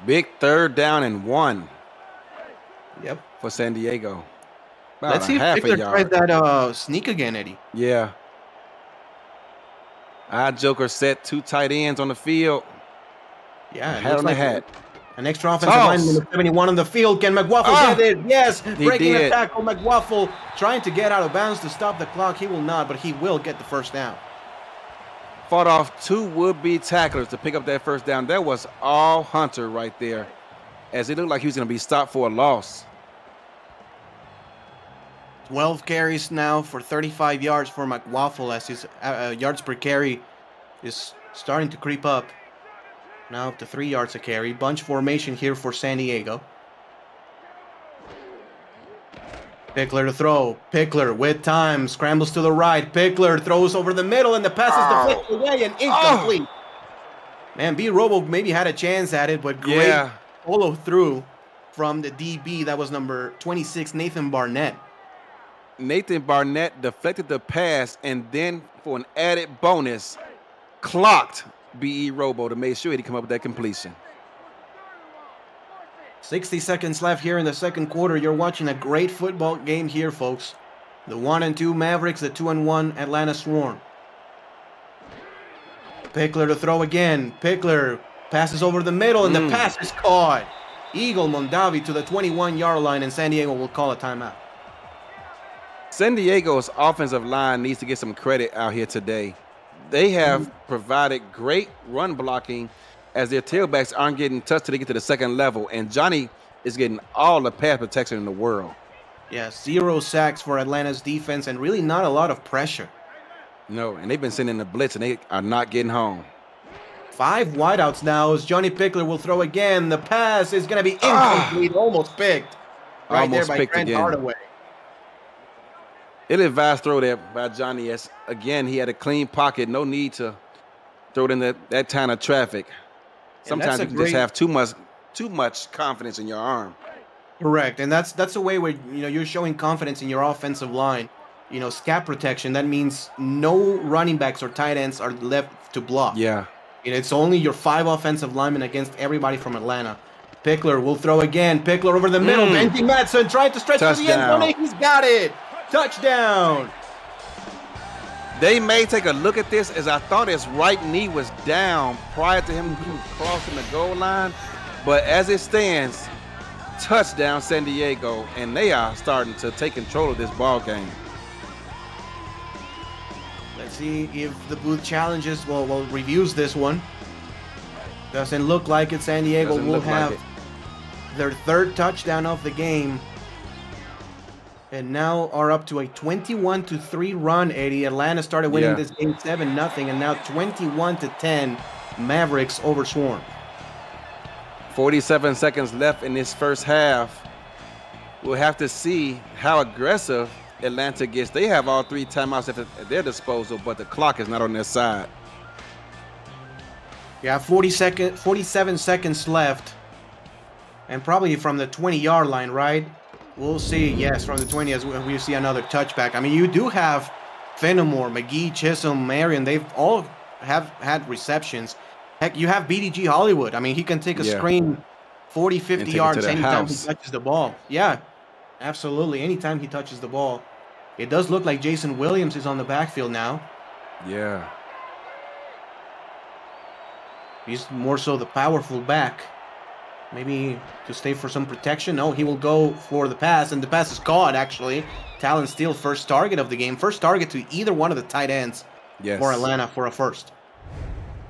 Big 3rd down and 1. Yep. For San Diego. Let's see if Pickler tries that sneak again, Eddie. Yeah. Our Joker set 2 tight ends on the field. Yeah, it Hat looks on the like hat. an extra offensive Toss. lineman of 71 on the field. Can McWaffle get it? Yes, breaking the did. tackle. McWaffle trying to get out of bounds to stop the clock. He will not, but he will get the first down. Fought off 2 would-be tacklers to pick up that first down. That was all Hunter right there, as it looked like he was going to be stopped for a loss. 12 carries now for 35 yards for McWaffle as his yards per carry is starting to creep up. Now up to 3 yards a carry. Bunch formation here for San Diego. Pickler to throw. Pickler with time. Scrambles to the right. Pickler throws over the middle and the pass is deflected away and incomplete. Man, B. Robo maybe had a chance at it, but great follow through from the DB. That was number 26, Nathan Barnett. Nathan Barnett deflected the pass and then for an added bonus, clocked B.E. Robo to make sure he come up with that completion. 60 seconds left here in the second quarter. You're watching a great football game here, folks. The 1-2 Mavericks, the 2-1 Atlanta Swarm. Pickler to throw again. Pickler passes over the middle and the pass is caught. Eagle Mondavi to the 21-yard line and San Diego will call a timeout. San Diego's offensive line needs to get some credit out here today. They have provided great run blocking as their tailbacks aren't getting touched till they get to the second level, and Johnny is getting all the pass protection in the world. Yeah, 0 sacks for Atlanta's defense and really not a lot of pressure. No, and they've been sending the blitz, and they are not getting home. 5 wideouts now as Johnny Pickler will throw again. The pass is going to be incomplete, almost picked. Right Almost there by picked Grant again. Hardaway. Ill-advised throw there by Johnny. As again, he had a clean pocket, no need to throw it in that kind of traffic. Sometimes you can just have too much confidence in your arm. Correct, and that's a way where you're showing confidence in your offensive line. Scat protection. That means no running backs or tight ends are left to block. Yeah, it's only your 5 offensive linemen against everybody from Atlanta. Pickler will throw again. Pickler over the middle. Benji Madsen trying to stretch to the end zone. He's got it. Touchdown. They may take a look at this as I thought his right knee was down prior to him crossing the goal line. But as it stands, touchdown San Diego, and they are starting to take control of this ball game. Let's see if the booth challenges, reviews this one. Doesn't look like it. San Diego will have their 3rd touchdown of the game. And now are up to a 21-3 run, Eddie. Atlanta started winning this game 7-0, and now 21-10 Mavericks over Swarm. 47 seconds left in this first half. We'll have to see how aggressive Atlanta gets. They have all 3 timeouts at their disposal, but the clock is not on their side. Yeah, 47 seconds left. And probably from the 20-yard line, right? We'll see, yes, from the 20 as we see another touchback. I mean, you do have Fenimore, McGee, Chisholm, Marion. They've all have had receptions. Heck, you have BDG Hollywood. I mean, he can take a screen 40, 50 yards anytime he touches the ball. Yeah, absolutely. Anytime he touches the ball. It does look like Jason Williams is on the backfield now. Yeah. He's more so the powerful back. Maybe to stay for some protection. No, he will go for the pass, and the pass is caught, actually. Talon Steele, first target of the game. First target to either one of the tight ends for Atlanta for a first.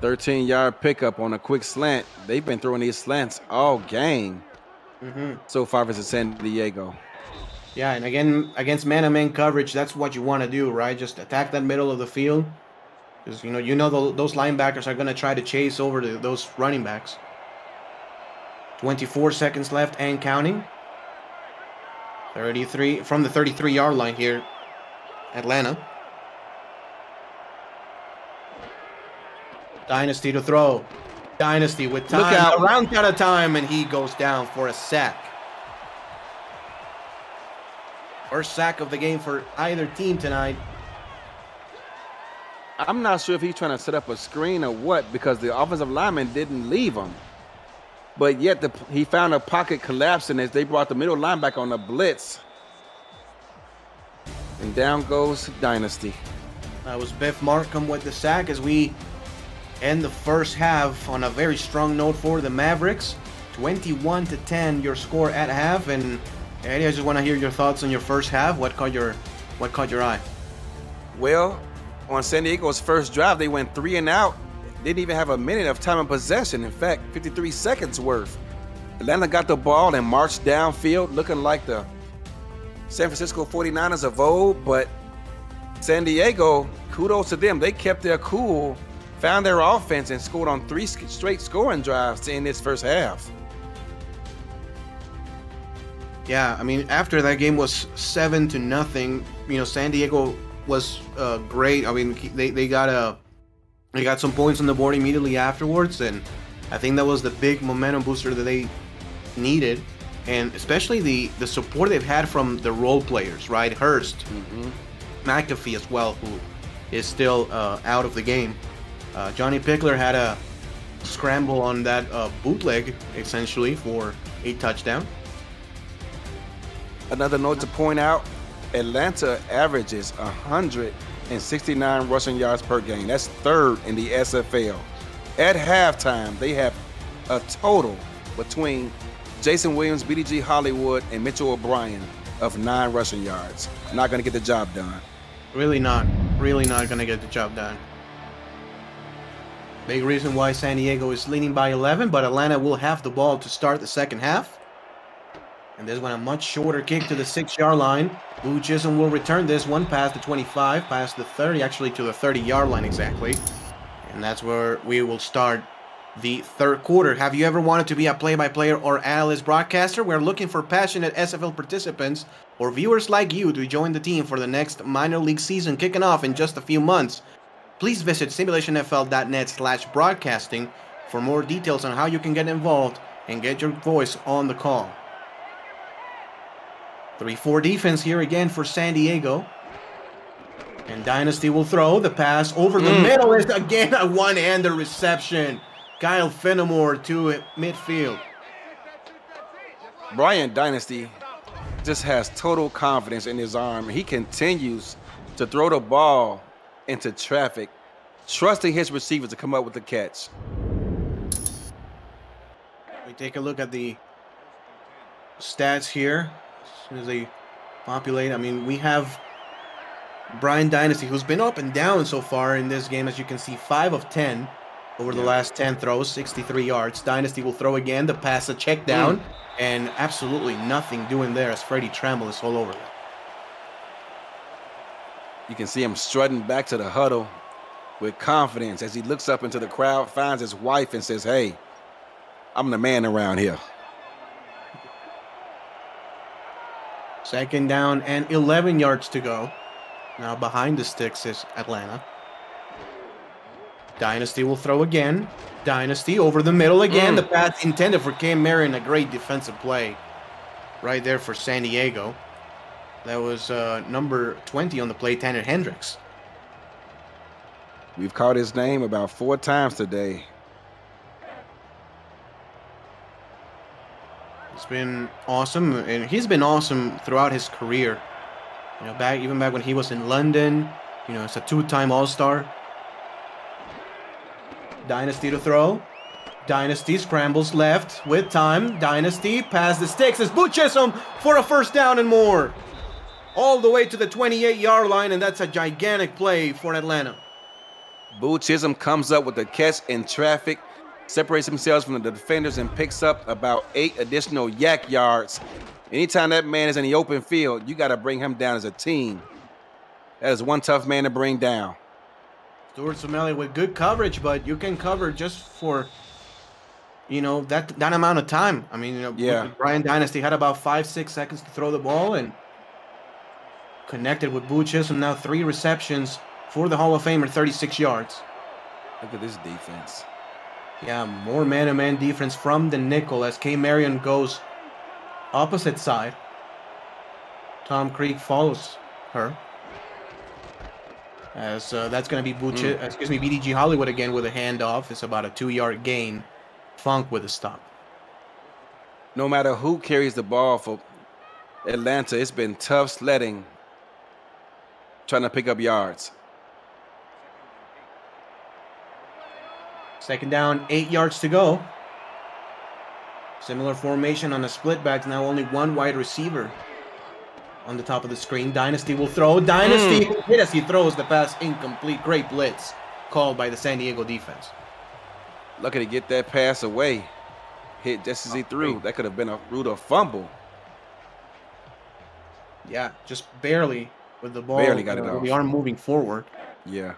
13-yard pickup on a quick slant. They've been throwing these slants all game so far versus San Diego. Yeah, and again, against man-to-man coverage, that's what you want to do, right? Just attack that middle of the field. Because, those linebackers are going to try to chase over those running backs. 24 seconds left and counting. 33 from the 33-yard line here, Atlanta. Dynasty to throw. Dynasty with time. Around out of time, and he goes down for a sack. First sack of the game for either team tonight. I'm not sure if he's trying to set up a screen or what, because the offensive lineman didn't leave him. But yet he found a pocket collapsing as they brought the middle linebacker on a blitz. And down goes Dynasty. That was Biff Markham with the sack as we end the first half on a very strong note for the Mavericks. 21-10 your score at half. And Eddie, I just want to hear your thoughts on your first half. What caught your eye? Well, on San Diego's first drive, they went 3 and out. Didn't even have a minute of time of possession. In fact, 53 seconds worth. Atlanta got the ball and marched downfield looking like the San Francisco 49ers of old, but San Diego, kudos to them. They kept their cool, found their offense, and scored on 3 straight scoring drives to end this first half. Yeah, I mean, after that game was 7-0, San Diego was great. I mean, they got some points on the board immediately afterwards, and I think that was the big momentum booster that they needed, and especially the support they've had from the role players, right? Hurst, McAfee as well, who is still out of the game. Johnny Pickler had a scramble on that bootleg, essentially, for a touchdown. Another note to point out, Atlanta averages 169 rushing yards per game. That's third in the SFL. At halftime, they have a total between Jason Williams, BDG Hollywood, and Mitchell O'Brien of 9 rushing yards. Not going to get the job done. Really not going to get the job done. Big reason why San Diego is leading by 11, but Atlanta will have the ball to start the second half. And this one, a much shorter kick to the 6-yard line. Lou Chisholm will return this one past the 25, past the 30, actually to the 30-yard line exactly. And that's where we will start the third quarter. Have you ever wanted to be a play-by-player or analyst broadcaster? We're looking for passionate SFL participants or viewers like you to join the team for the next minor league season kicking off in just a few months. Please visit simulationfl.net/broadcasting for more details on how you can get involved and get your voice on the call. 3-4 defense here again for San Diego. And Dynasty will throw the pass over the middle. Is again a one-hander reception. Kyle Fenimore to midfield. Brian Dynasty just has total confidence in his arm. He continues to throw the ball into traffic, trusting his receivers to come up with the catch. We take a look at the stats here. As soon as they populate, I mean, we have Brian Dynasty, who's been up and down so far in this game. As you can see, 5 of 10 over the last 10 throws, 63 yards. Dynasty will throw again. The pass, a check down, and absolutely nothing doing there as Freddie Trammell is all over that. You can see him strutting back to the huddle with confidence as he looks up into the crowd, finds his wife, and says, "Hey, I'm the man around here." Second down and 11 yards to go. Now behind the sticks is Atlanta. Dynasty will throw again. Dynasty over the middle again. The pass intended for Cam Marion. A great defensive play right there for San Diego. That was number 20 on the play, Tanner Hendricks. We've called his name about 4 times today. It's been awesome, and he's been awesome throughout his career. Even back when he was in London, as a 2-time All-Star. Dynasty to throw. Dynasty scrambles left with time. Dynasty past the sticks. It's Boo Chisholm for a first down and more. All the way to the 28-yard line, and that's a gigantic play for Atlanta. Boo Chisholm comes up with the catch in traffic, separates himself from the defenders, and picks up about 8 additional yak yards. Anytime that man is in the open field, you got to bring him down as a team. That is one tough man to bring down. Stuart Someli with good coverage, but you can cover just for, that amount of time. I mean, Brian Dynasty had about 5-6 seconds to throw the ball and connected with Boo Chisholm. Now 3 receptions for the Hall of Famer, 36 yards. Look at this defense. Yeah, more man-to-man defense from the nickel as K. Marion goes opposite side. Tom Creek follows her. As that's going to be BDG Hollywood again with a handoff. It's about a 2-yard gain. Funk with a stop. No matter who carries the ball for Atlanta, it's been tough sledding, trying to pick up yards. Second down, 8 yards to go. Similar formation on the split backs. Now only one wide receiver on the top of the screen. Dynasty will throw. Dynasty hit as he throws the pass incomplete. Great blitz called by the San Diego defense. Lucky to get that pass away. Hit just as he threw. That could have been a root of fumble. Yeah, just barely with the ball. Barely got it with off. the arm moving forward. Yeah.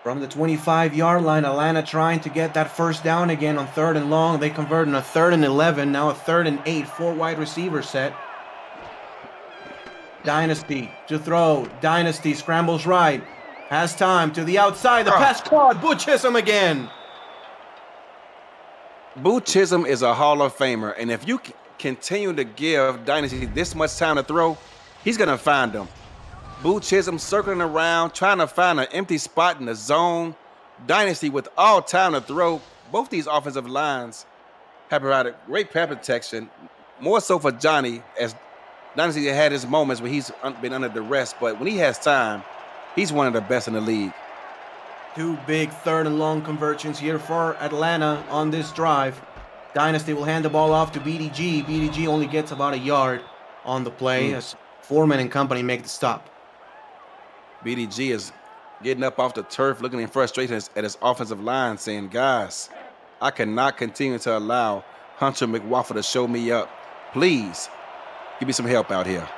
From the 25-yard line, Atlanta trying to get that first down again on 3rd and long. They convert in a 3rd and 11. Now a 3rd and 8. 4 wide receiver set. Dynasty to throw. Dynasty scrambles right. Has time to the outside. The pass caught. Butch Chisholm again. Boo Chisholm is a Hall of Famer, and if you continue to give Dynasty this much time to throw, he's going to find them. Boo Chisholm circling around, trying to find an empty spot in the zone. Dynasty with all time to throw. Both these offensive lines have provided great pass protection, more so for Johnny, as Dynasty had his moments where he's been under duress, but when he has time, he's one of the best in the league. 2 big 3rd and long conversions here for Atlanta on this drive. Dynasty will hand the ball off to BDG. BDG only gets about a yard on the play as Foreman and company make the stop. BDG is getting up off the turf, looking in frustration at his offensive line, saying, guys, I cannot continue to allow Hunter McWaffle to show me up. Please, give me some help out here.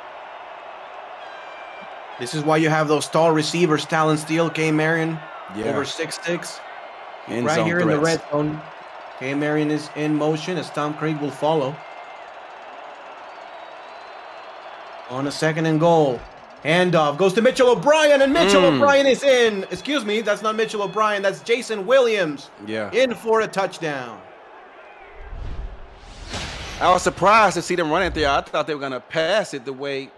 This is why you have those tall receivers, Talon Steele, K. Marion, Yeah. over 6'6". End Right zone here in the threats. red zone. K. Marion is in motion as Tom Craig will follow. On a 2nd and goal. Handoff goes to Mitchell O'Brien, and Mitchell O'Brien is in. Excuse me, that's not Mitchell O'Brien, that's Jason Williams. Yeah. In for a touchdown. I was surprised to see them running there. I thought they were going to pass it the way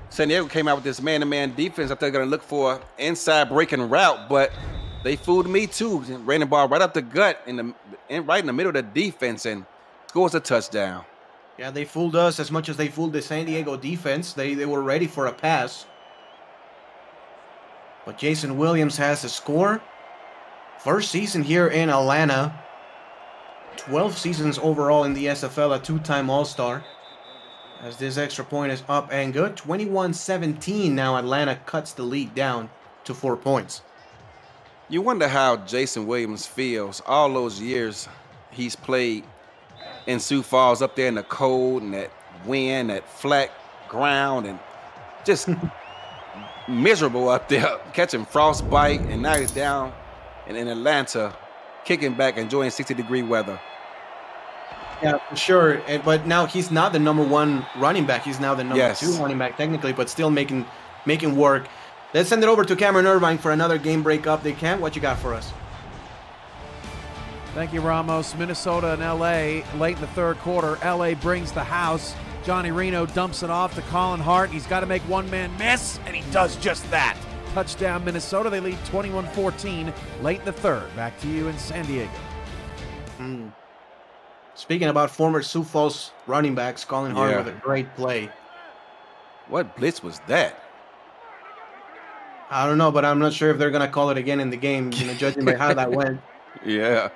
San Diego came out with this man-to-man defense. I thought they were going to look for inside breaking route, but they fooled me too. Ran the ball right up the gut right in the middle of the defense and scores a touchdown. Yeah, they fooled us as much as they fooled the San Diego defense. They were ready for a pass. But Jason Williams has the score. First season here in Atlanta. 12 seasons overall in the SFL, a 2-time All-Star. As this extra point is up and good. 21-17 now. Atlanta cuts the lead down to 4 points. You wonder how Jason Williams feels all those years he's played in Sioux Falls, up there in the cold and that wind, that flat ground, and just miserable up there, catching frostbite, and now he's down in Atlanta, kicking back, enjoying 60-degree weather. Yeah, for sure. But now he's not the number 1 running back. He's now the number 2 running back technically, but still making work. Let's send it over to Cameron Irvine for another game break update. Cam, what you got for us? Thank you, Ramos. Minnesota and LA late in the 3rd quarter. LA brings the house. Johnny Reno dumps it off to Colin Hart. He's got to make one man miss, and he does just that. Touchdown, Minnesota. They lead 21-14 late in the 3rd. Back to you in San Diego. Speaking about former Sioux Falls running backs, Colin Hart Yeah. with a great play. What blitz was that? I don't know, but I'm not sure if they're going to call it again in the game, judging by how that went. Yeah.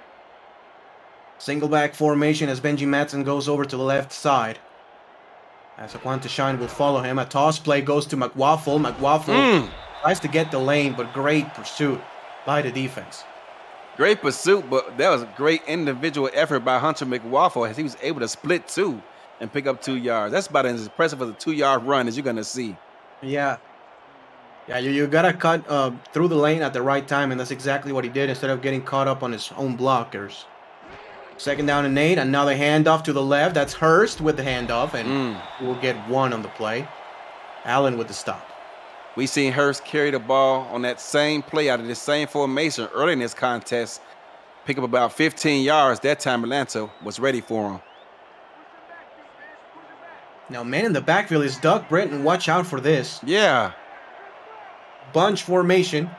Single back formation as Benji Madsen goes over to the left side. As Aquanta Shine will follow him. A toss play goes to McWaffle. McWaffle tries to get the lane, but great pursuit by the defense. Great pursuit, but that was a great individual effort by Hunter McWaffle as he was able to split 2 and pick up 2 yards. That's about as impressive as a 2-yard run as you're going to see. Yeah. Yeah, you got to cut through the lane at the right time, and that's exactly what he did instead of getting caught up on his own blockers. 2nd down and 8. Another handoff to the left. That's Hurst with the handoff, and we'll get 1 on the play. Allen with the stop. We seen Hurst carry the ball on that same play out of the same formation early in this contest. Pick up about 15 yards. That time Atlanta was ready for him. Now, man in the backfield is Doug Britton. Watch out for this. Yeah. Bunch formation.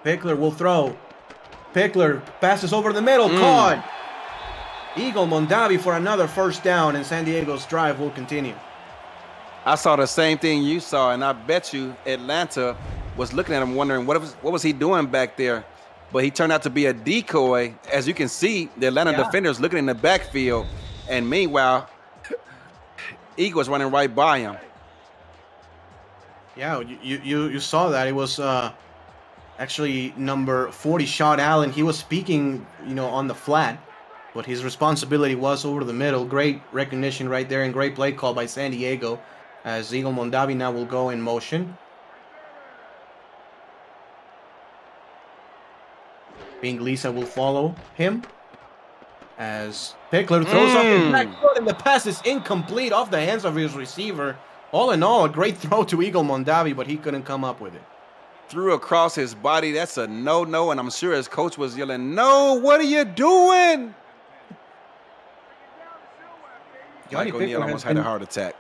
Pickler will throw. Pickler passes over the middle. Caught. Eagle Mondavi for another first down, and San Diego's drive will continue. I saw the same thing you saw, and I bet you Atlanta was looking at him wondering what was he doing back there. But he turned out to be a decoy. As you can see, the Atlanta defenders looking in the backfield. And meanwhile, Eagles running right by him. Yeah, you saw that. It was actually number 40, Sean Allen. He was speaking, on the flat, but his responsibility was over the middle. Great recognition right there and great play call by San Diego, as Eagle Mondavi now will go in motion. Bing Lisa will follow him as Pickler throws off his back foot, and the pass is incomplete off the hands of his receiver. All in all, a great throw to Eagle Mondavi, but he couldn't come up with it. Threw across his body. That's a no-no, and I'm sure his coach was yelling, "No, what are you doing?" Mike O'Neal almost had a heart attack.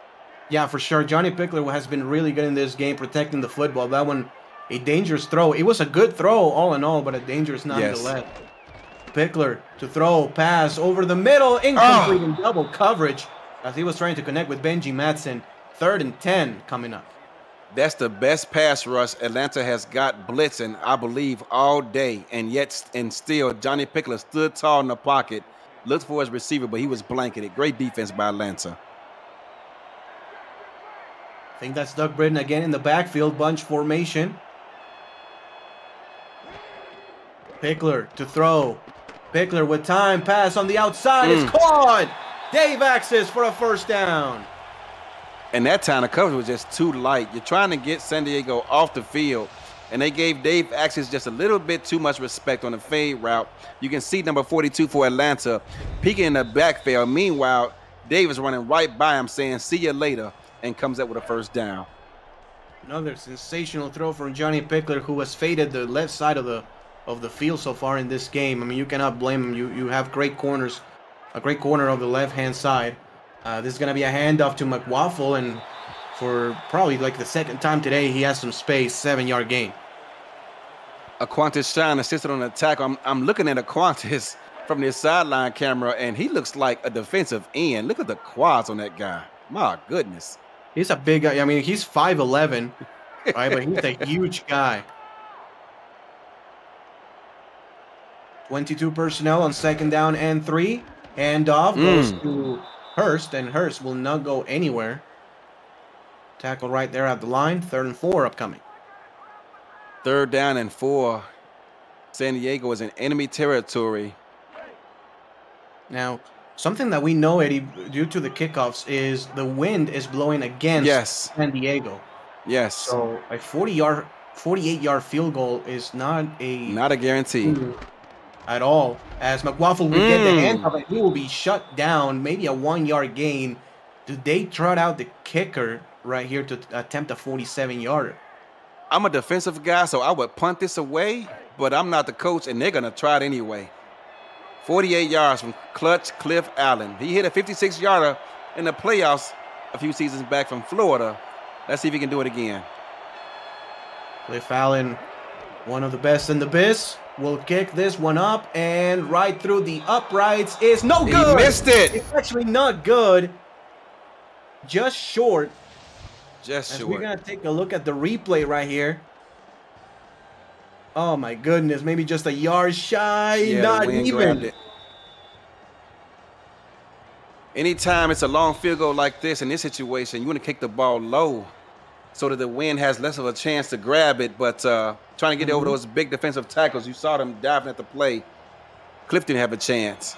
Yeah, for sure. Johnny Pickler has been really good in this game protecting the football. That one, a dangerous throw. It was a good throw all in all, but a dangerous nonetheless. Yes. Pickler to throw, pass over the middle, incomplete in double coverage as he was trying to connect with Benji Madsen. 3rd and 10 coming up. That's the best pass rush Atlanta has got blitzing, I believe, all day. And still, Johnny Pickler stood tall in the pocket, looked for his receiver, but he was blanketed. Great defense by Atlanta. I think that's Doug Britton again in the backfield, bunch formation. Pickler to throw. Pickler with time, pass on the outside. It's caught. Dave Axis for a first down. And that time the coverage was just too light. You're trying to get San Diego off the field, and they gave Dave Axis just a little bit too much respect on the fade route. You can see number 42 for Atlanta peeking in the backfield. Meanwhile, Dave is running right by him saying, "See you later," and comes up with a first down. Another sensational throw from Johnny Pickler, who has faded the left side of the field so far in this game. I mean, you cannot blame him. You have great corners, a great corner of the left-hand side. This is going to be a handoff to McWaffle, and for probably like the second time today, he has some space, 7-yard gain. Aquantis Shine assisted on the tackle. I'm looking at Aquantis from the sideline camera, and he looks like a defensive end. Look at the quads on that guy. My goodness. He's a big guy. I mean, he's 5'11", right? But he's a huge guy. 22 personnel on 2nd down and 3. Handoff goes to Hurst, and Hurst will not go anywhere. Tackle right there at the line. 3rd and 4 upcoming. 3rd down and 4. San Diego is in enemy territory. Now, something that we know, Eddie, due to the kickoffs, is the wind is blowing against San Diego. Yes. So a 48-yard field goal is not a guarantee at all. As McWaffle will get the handoff, and he will be shut down. Maybe a 1-yard gain. Do they trot out the kicker right here to attempt a 47-yarder? I'm a defensive guy, so I would punt this away, but I'm not the coach, and they're going to try it anyway. 48 yards from Clutch Cliff Allen. He hit a 56-yarder in the playoffs a few seasons back from Florida. Let's see if he can do it again. Cliff Allen, one of the best in the biz, will kick this one up, and right through the uprights is no good. He missed it. It's actually not good. Just short. Just short. We're going to take a look at the replay right here. Oh, my goodness. Maybe just a yard shy. Yeah, not even. Anytime it's a long field goal like this, in this situation, you want to kick the ball low so that the wind has less of a chance to grab it. But trying to get over those big defensive tackles, you saw them diving at the play. Cliff didn't have a chance.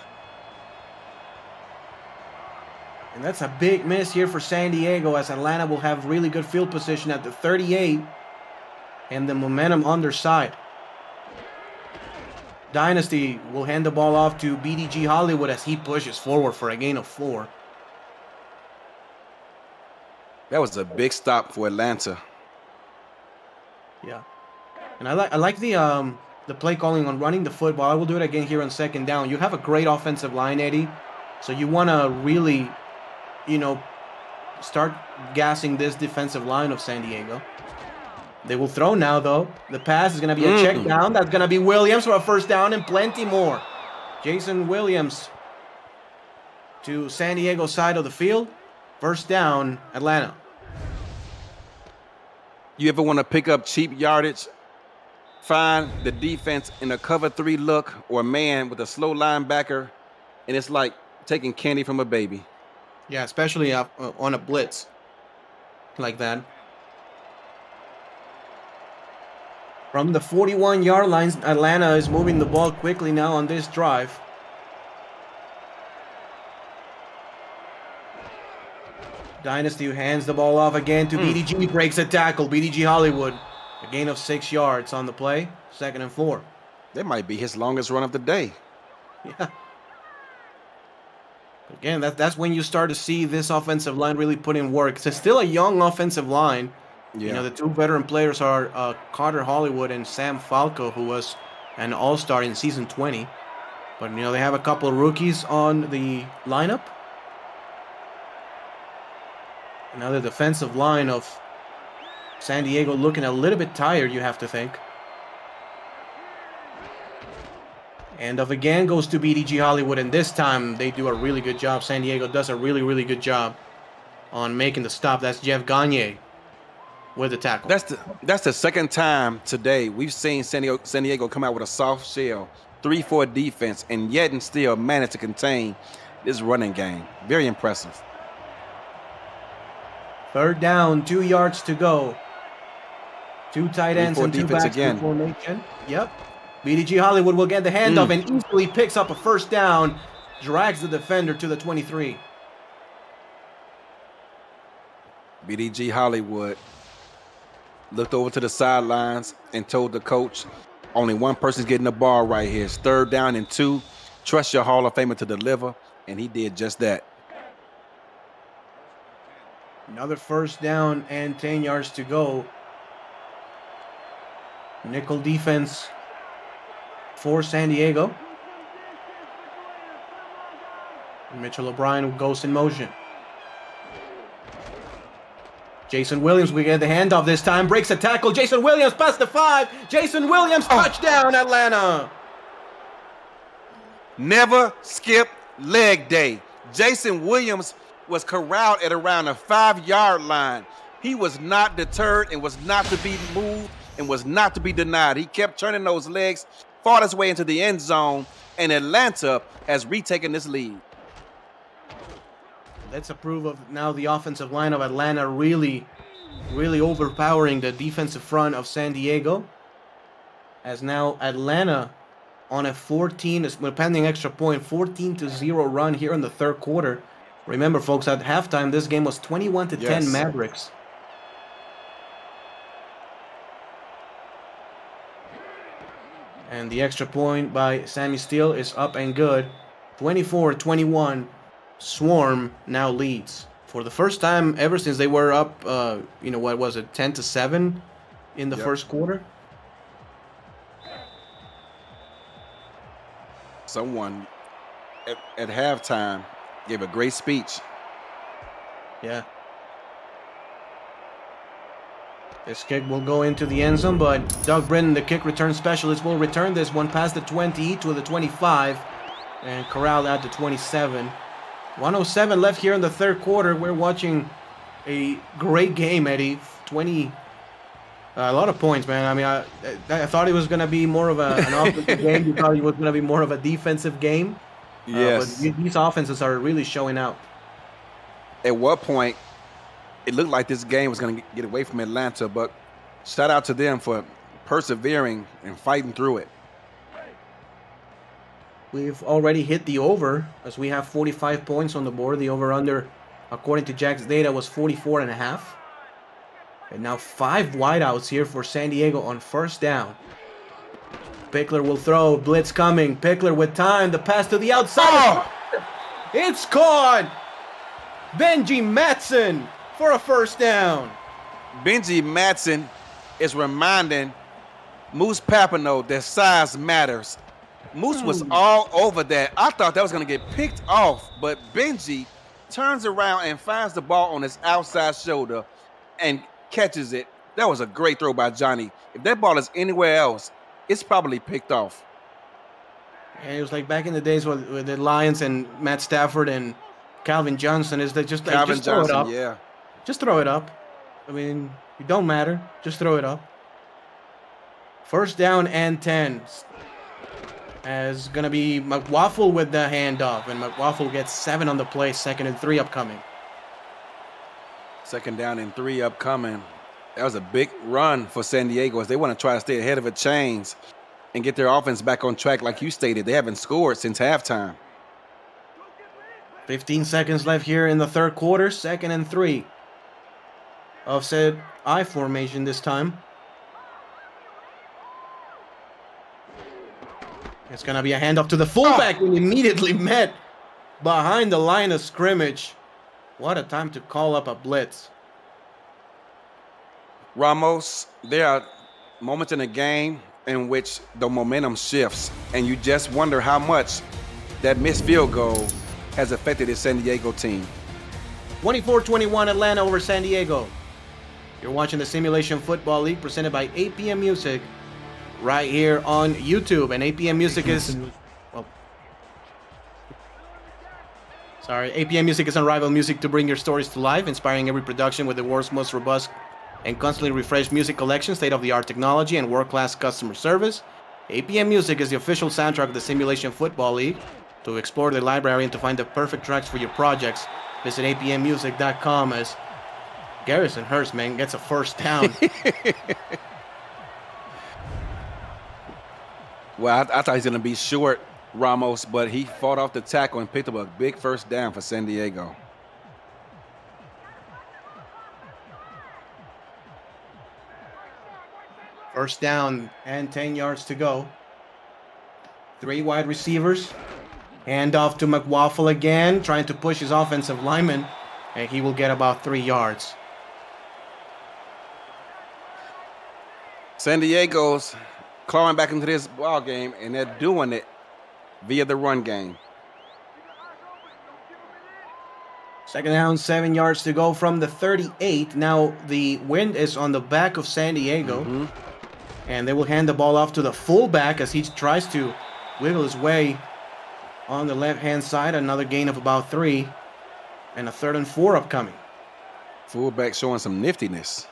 And that's a big miss here for San Diego, as Atlanta will have really good field position at the 38 and the momentum on their side. Dynasty will hand the ball off to BDG Hollywood as he pushes forward for a gain of 4. That was a big stop for Atlanta. Yeah. And I like the play calling on running the football. I will do it again here on 2nd down. You have a great offensive line, Eddie. So you want to really, start gassing this defensive line of San Diego. They will throw now, though. The pass is going to be a check down. That's going to be Williams for a first down and plenty more. Jason Williams to San Diego side of the field. First down, Atlanta. You ever want to pick up cheap yardage? Find the defense in a cover 3 look or man with a slow linebacker, and it's like taking candy from a baby. Yeah, especially on a blitz like that. From the 41-yard lines, Atlanta is moving the ball quickly now on this drive. Dynasty hands the ball off again to BDG, breaks a tackle. BDG Hollywood, a gain of 6 yards on the play, 2nd and 4. That might be his longest run of the day. Yeah. Again, that's when you start to see this offensive line really put in work. It's still a young offensive line. Yeah. You know, the 2 veteran players are Carter Hollywood and Sam Falco, who was an all-star in season 20. But, you know, they have a couple of rookies on the lineup. Now the defensive line of San Diego looking a little bit tired, you have to think. And off again goes to BDG Hollywood, and this time they do a really good job. San Diego does a really, really good job on making the stop. That's Jeff Gagne with the tackle. That's the second time today we've seen San Diego come out with a soft shell, 3-4 defense, and yet and still manage to contain this running game. Very impressive. 3rd down, 2 yards to go. 2 tight ends and 2 backs in formation. Yep. BDG Hollywood will get the handoff and easily picks up a 1st down. Drags the defender to the 23. BDG Hollywood looked over to the sidelines and told the coach, only one person's getting the ball right here. It's 3rd down and 2. Trust your Hall of Famer to deliver, and he did just that. Another 1st down and 10 yards to go. Nickel defense for San Diego. Mitchell O'Brien goes in motion. Jason Williams, we get the handoff this time. Breaks a tackle. Jason Williams past the 5. Jason Williams, touchdown, Atlanta. Never skip leg day. Jason Williams was corralled at around the 5-yard line. He was not deterred and was not to be moved and was not to be denied. He kept turning those legs, fought his way into the end zone, and Atlanta has retaken this lead. Let's approve of now the offensive line of Atlanta really overpowering the defensive front of San Diego. As now Atlanta on a 14, pending extra point, 14-0 run here in the 3rd quarter. Remember, folks, at halftime, this game was 21-10 Mavericks. And the extra point by Sammy Steele is up and good. 24-21. Swarm now leads. For the first time ever since they were up, what was it, 10-7 in the 1st quarter? Someone at halftime gave a great speech. Yeah. This kick will go into the end zone, but Doug Britton, the kick return specialist, will return this one past the 20 to the 25 and corral at the 27. 107 left here in the 3rd quarter. We're watching a great game, Eddie. A lot of points, man. I mean, I thought it was going to be more of an offensive game. You thought it was going to be more of a defensive game. Yes. But these offenses are really showing out. At what point, it looked like this game was going to get away from Atlanta, but shout out to them for persevering and fighting through it. We've already hit the over, as we have 45 points on the board. The over-under, according to Jack's data, was 44.5. And now 5 wideouts here for San Diego on 1st down. Pickler will throw, blitz coming. Pickler with time, the pass to the outside. It's caught! Benji Matson for a 1st down. Benji Matson is reminding Moose Papineau that size matters. Moose was all over that. I thought that was going to get picked off, but Benji turns around and finds the ball on his outside shoulder and catches it. That was a great throw by Johnny. If that ball is anywhere else, it's probably picked off. And it was like back in the days with the Lions and Matt Stafford and Calvin Johnson. Is that just like, Calvin just throw Johnson, it up? yeah. Just throw it up. I mean, It don't matter. Just throw it up. First down and 10. As going to be McWaffle with the handoff. And McWaffle gets 7 on the play. 2nd and 3 upcoming. 2nd down and 3 upcoming. That was a big run for San Diego as they want to try to stay ahead of the chains and get their offense back on track. Like you stated, they haven't scored since halftime. 15 seconds left here in the third quarter. 2nd and 3. Offset I formation this time. It's going to be a handoff to the fullback and immediately met behind the line of scrimmage. What a time to call up a blitz. Ramos, there are moments in a game in which the momentum shifts, and you just wonder how much that missed field goal has affected the San Diego team. 24-21 Atlanta over San Diego. You're watching the Simulation Football League presented by APM Music right here on YouTube. And APM Music is... Well, sorry. APM Music is unrivaled music to bring your stories to life, inspiring every production with the world's most robust and constantly refreshed music collection, state-of-the-art technology, and world-class customer service. APM Music is the official soundtrack of the Simulation Football League. To explore the library and to find the perfect tracks for your projects, visit apmmusic.com as Garrison Hurst, man, gets a first down. Well, I thought he was going to be short, Ramos, but he fought off the tackle and picked up a big first down for San Diego. First down and 10 yards to go. 3 wide receivers. Hand off to McWaffle again, trying to push his offensive lineman, and he will get about 3 yards. San Diego's clawing back into this ball game, and they're doing it via the run game. 2nd down, 7 yards to go from the 38. Now the wind is on the back of San Diego, and they will hand the ball off to the fullback as he tries to wiggle his way on the left-hand side. Another gain of about 3, and a 3rd and 4 upcoming. Fullback showing some niftiness.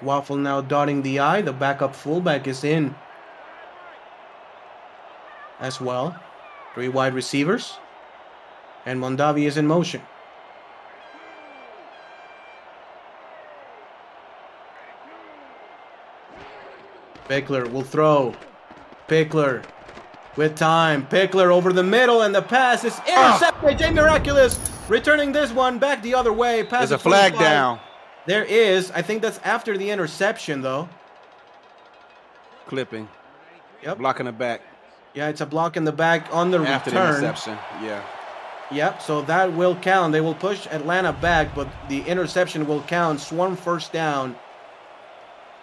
Waffle now dotting the I. The backup fullback is in as well. 3 wide receivers. And Mondavi is in motion. Pickler will throw. Pickler with time. Pickler over the middle, and the pass is intercepted. Jay Miraculous returning this one back the other way. There's a flag down. There is. I think that's after the interception, though. Clipping. Yep. Blocking the back. Yeah, it's a block in the back on the After return. the interception, yeah. Yep, so that will count. They will push Atlanta back, but the interception will count. Swarm first down.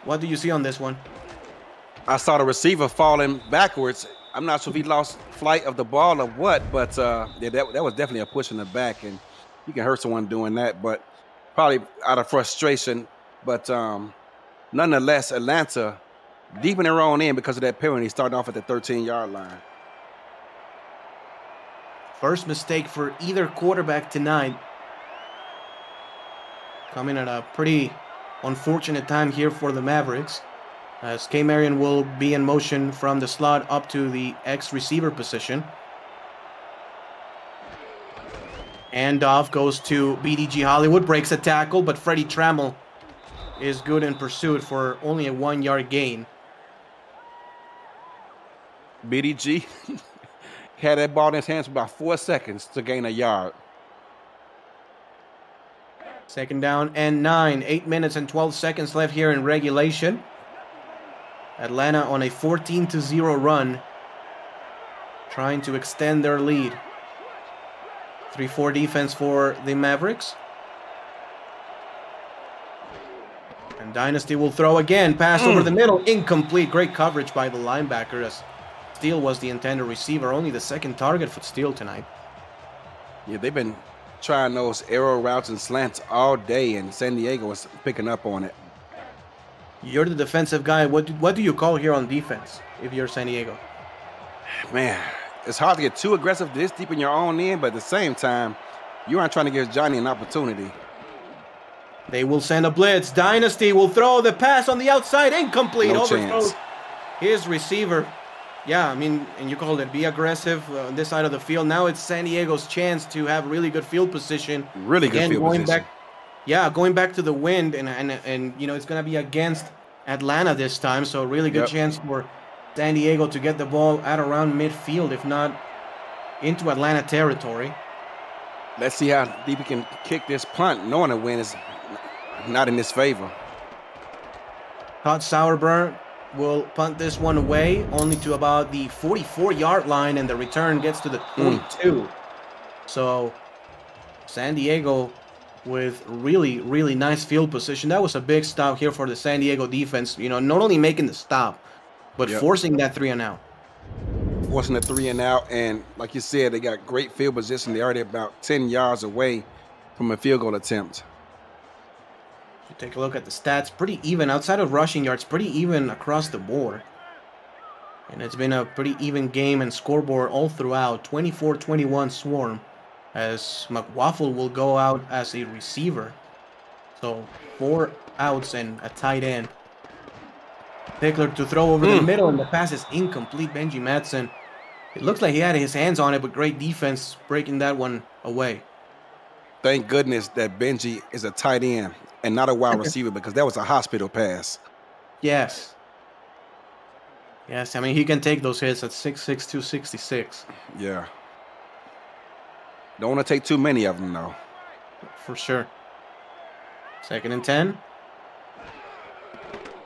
What do you see on this one? I saw the receiver falling backwards. I'm not sure if he lost flight of the ball or what, but yeah, that was definitely a push in the back, and you can hurt someone doing that, but probably out of frustration. But nonetheless, Atlanta deep in their own end because of that penalty, starting off at the 13-yard line. First mistake for either quarterback tonight. Coming at a pretty unfortunate time here for the Mavericks, as K. Marion will be in motion from the slot up to the X-receiver position. Handoff goes to BDG Hollywood, breaks a tackle, but Freddie Trammell is good in pursuit for only a 1-yard gain. BDG had that ball in his hands for about 4 seconds to gain a yard. 2nd down and 9. 8 minutes and 12 seconds left here in regulation. Atlanta on a 14-0 run, trying to extend their lead. 3-4 defense for the Mavericks. And Dynasty will throw again. Pass over the middle. Incomplete. Great coverage by the linebacker as Steele was the intended receiver. Only the 2nd target for Steele tonight. Yeah, they've been trying those arrow routes and slants all day, and San Diego was picking up on it. You're the defensive guy. What do you call here on defense if you're San Diego? Man, it's hard to get too aggressive this deep in your own end, but at the same time, You aren't trying to give Johnny an opportunity. They will send a blitz. Dynasty will throw the pass on the outside. Incomplete. No Overthrows chance. his receiver. Yeah, I mean, and you called it be aggressive on this side of the field. Now it's San Diego's chance to have really good field position. Really good field going position. back. Yeah, going back to the wind, and you know, it's going to be against Atlanta this time. So really good chance for San Diego to get the ball at around midfield, if not into Atlanta territory. Let's see how deep he can kick this punt, knowing the win is not in his favor. Todd Sauerbrunn will punt this one away, only to about the 44-yard line, and the return gets to the 42. So San Diego with really, really nice field position. That was a big stop here for the San Diego defense. You know, not only making the stop, but forcing that 3 and out. Forcing the 3 and out, and like you said, they got great field position. They're already about 10 yards away from a field goal attempt. You take a look at the stats, pretty even outside of rushing yards, pretty even across the board. And it's been a pretty even game and scoreboard all throughout. 24-21 Swarm, as McWaffle will go out as a receiver. So 4 outs and a tight end. Pickler to throw over the middle, and the pass is incomplete. Benji Madsen. It looks like he had his hands on it, but great defense breaking that one away. Thank goodness that Benji is a tight end and not a wide receiver, because that was a hospital pass. Yes. Yes, I mean, he can take those hits at 6'6", 266. Yeah. Don't want to take too many of them, though. For sure. 2nd and 10.